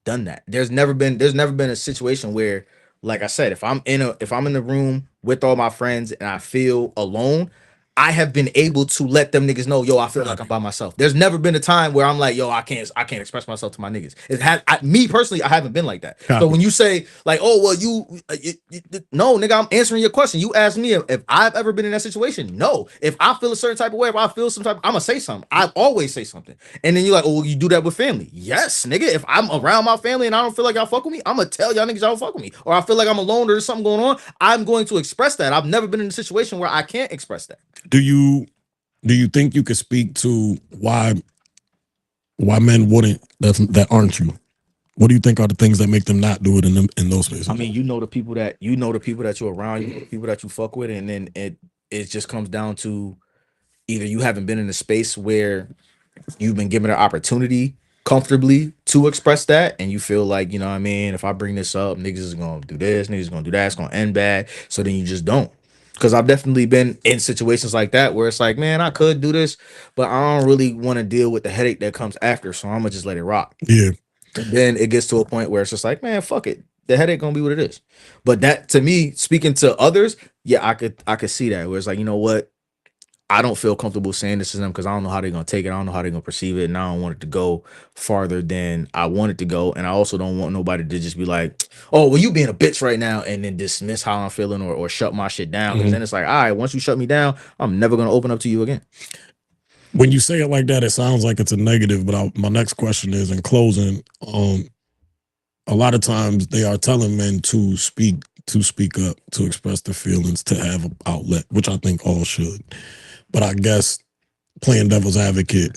done that. There's never been a situation where, like I said, if I'm in the room with all my friends and I feel alone, I have been able to let them niggas know, yo, I feel like I'm by myself. There's never been a time where I'm like, yo, I can't express myself to my niggas. Me personally, I haven't been like that. So when you say like, oh, well, no, nigga, I'm answering your question. You asked me if I've ever been in that situation. No. If I feel a certain type of way, if I feel some type, I'm gonna say something. I always say something. And then you're like, oh, well, you do that with family. Yes, nigga. If I'm around my family and I don't feel like y'all fuck with me, I'm gonna tell y'all niggas y'all don't fuck with me. Or I feel like I'm alone or there's something going on, I'm going to express that. I've never been in a situation where I can't express that. Do you think you could speak to why men wouldn't that aren't you? What do you think are the things that make them not do it in those spaces? I mean, you know the people that you're around, you know the people that you fuck with, and then it just comes down to either you haven't been in a space where you've been given an opportunity comfortably to express that, and you feel like, you know what I mean, if I bring this up, niggas is gonna do this, niggas is gonna do that, it's gonna end bad. So then you just don't. Because I've definitely been in situations like that where it's like, man, I could do this, but I don't really want to deal with the headache that comes after, so I'm gonna just let it rock. Yeah. And then it gets to a point where it's just like, man, fuck it. The headache gonna be what it is. But that, to me, speaking to others, yeah, I could see that where it's like, you know what? I don't feel comfortable saying this to them because I don't know how they're gonna take it. I don't know how they're gonna perceive it, and I don't want it to go farther than I want it to go. And I also don't want nobody to just be like, "Oh, well, you being a bitch right now," and then dismiss how I'm feeling or shut my shit down. Because then it's like, all right, once you shut me down, I'm never gonna open up to you again. When you say it like that, it sounds like it's a negative. But my next question is, in closing, a lot of times they are telling men to speak up, to express their feelings, to have an outlet, which I think all should. But I guess playing devil's advocate,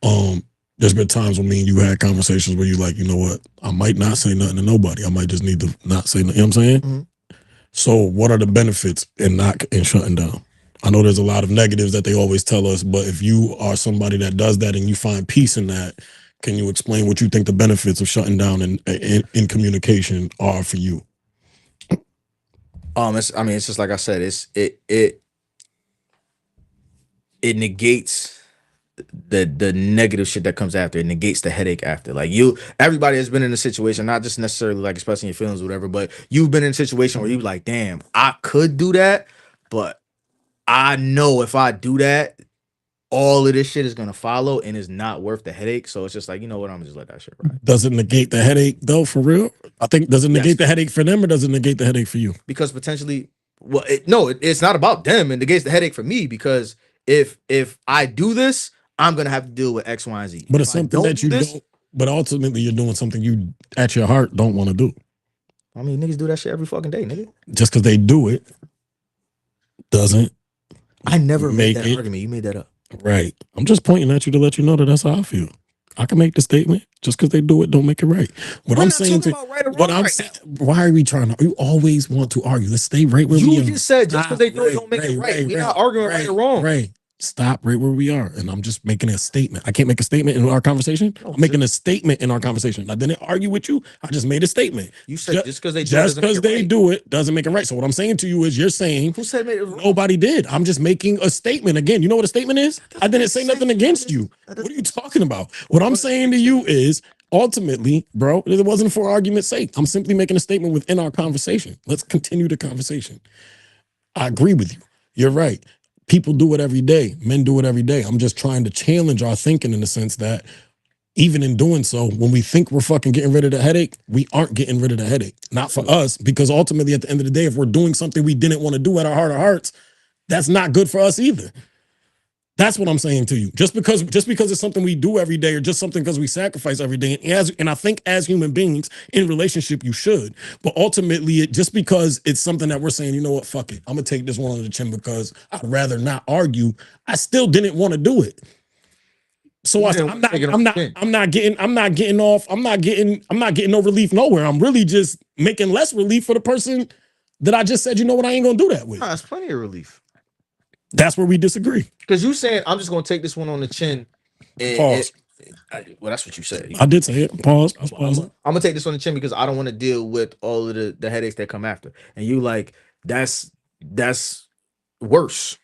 there's been times when me and you had conversations where you like, you know what, I might not say nothing to nobody. I might just need to not say nothing. You know what I'm saying? So what are the benefits in shutting down? I know there's a lot of negatives that they always tell us, but if you are somebody that does that and you find peace in that, can you explain what you think the benefits of shutting down in communication are for you? It's just like I said, it negates the negative shit that comes after. It negates the headache after. Like everybody has been in a situation, not just necessarily like expressing your feelings or whatever, but you've been in a situation where you're like, damn, I could do that, but I know if I do that, all of this shit is gonna follow and it's not worth the headache. So it's just like, you know what, I'm gonna just let that shit ride. Does it negate the headache though, for real? I think, does it negate the headache for them or does it negate the headache for you? Because potentially, well, it's not about them. It negates the headache for me because if I do this, I'm gonna have to deal with X, Y, and Z. But it's something that you don't, but ultimately you're doing something you at your heart don't want to do. I mean, niggas do that shit every fucking day, nigga. Just because they do it doesn't. I never made make that it argument. You made that up. Right. I'm just pointing at you to let you know that that's how I feel. I can make the statement. Just because they do it, don't make it right. What We're I'm not saying talking to about right or what wrong I'm right saying, why are we trying to? You always want to argue. Let's stay right where we You are. just said just because they do it, don't make it right. We're not arguing right or wrong. Right. Stop right where we are. And I'm just making a statement. I can't make a statement in our conversation. I'm making a statement in our conversation. I didn't argue with you. I just made a statement. You said just because they do it doesn't make it right. So what I'm saying to you is you're saying who said it wrong? Nobody did. I'm just making a statement. Again, you know what a statement is? I didn't say nothing against you. What are you talking about? What I'm saying to you is ultimately, bro, it wasn't for argument's sake. I'm simply making a statement within our conversation. Let's continue the conversation. I agree with you. You're right. People do it every day. Men do it every day. I'm just trying to challenge our thinking in the sense that even in doing so, when we think we're fucking getting rid of the headache, we aren't getting rid of the headache. Not for us, because ultimately at the end of the day, if we're doing something we didn't want to do at our heart of hearts, that's not good for us either. That's what I'm saying to you. Just because it's something we do every day or just something because we sacrifice every day. And I think as human beings in relationship, you should. But ultimately, just because it's something that we're saying, you know what, fuck it. I'm going to take this one on the chin because I'd rather not argue. I still didn't want to do it. So I'm not getting no relief nowhere. I'm really just making less relief for the person that I just said, you know what, I ain't going to do that with. Nah, it's plenty of relief. That's where we disagree. Because you saying I'm just gonna take this one on the chin. Pause. Well, that's what you said. I did say it. Pause. I'm gonna take this on the chin because I don't want to deal with all of the headaches that come after. And you like that's worse.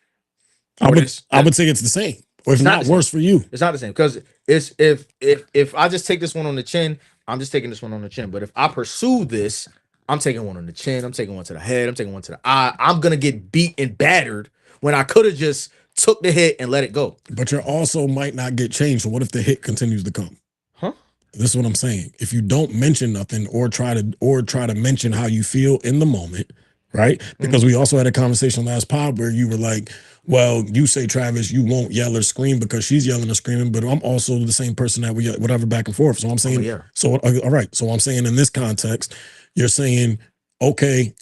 I would say it's the same, or if not worse for you. It's not the same because it's if I just take this one on the chin, I'm just taking this one on the chin. But if I pursue this, I'm taking one on the chin. I'm taking one to the head. I'm taking one to the eye. I'm gonna get beat and battered when I could have just took the hit and let it go. But you also might not get changed. So what if the hit continues to come? Huh? This is what I'm saying. If you don't mention nothing or try to mention how you feel in the moment, right? Because we also had a conversation last pod where you were like, well, you say, Travis, you won't yell or scream because she's yelling or screaming, but I'm also the same person that we whatever back and forth. So I'm saying, all right. So I'm saying in this context, you're saying, okay,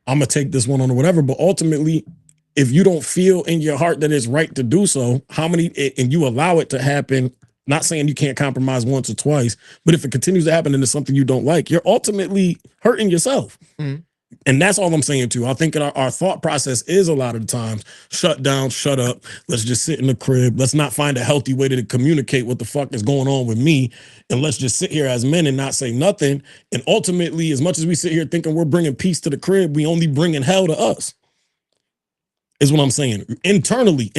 I'm gonna take this one on or whatever, but ultimately, if you don't feel in your heart that it's right to do so, and you allow it to happen, not saying you can't compromise once or twice, but if it continues to happen and it's something you don't like, you're ultimately hurting yourself. Mm-hmm. And that's all I'm saying too. I think our thought process is a lot of the times shut down, shut up. Let's just sit in the crib. Let's not find a healthy way to communicate what the fuck is going on with me. And let's just sit here as men and not say nothing. And ultimately, as much as we sit here thinking we're bringing peace to the crib, we only bringing hell to us. Is what I'm saying. Internally,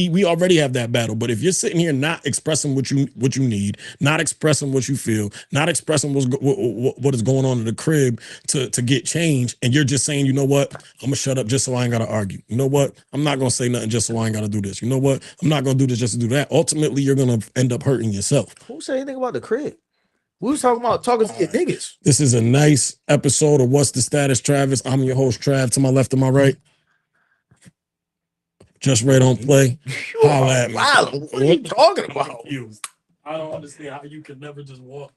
we already have that battle. But if you're sitting here not expressing what you need, not expressing what you feel, not expressing what is going on in the crib to get change, and you're just saying, you know what, I'm gonna shut up just so I ain't gotta argue. You know what, I'm not gonna say nothing just so I ain't gotta do this. You know what, I'm not gonna do this just to do that. Ultimately, you're gonna end up hurting yourself. Who said anything about the crib? We was talking to your niggas. This is a nice episode of What's the Status, Travis. I'm your host, Trav. To my left and my right. Just right on play. Holla at me. Wow, what are you talking about? I don't understand how you can never just walk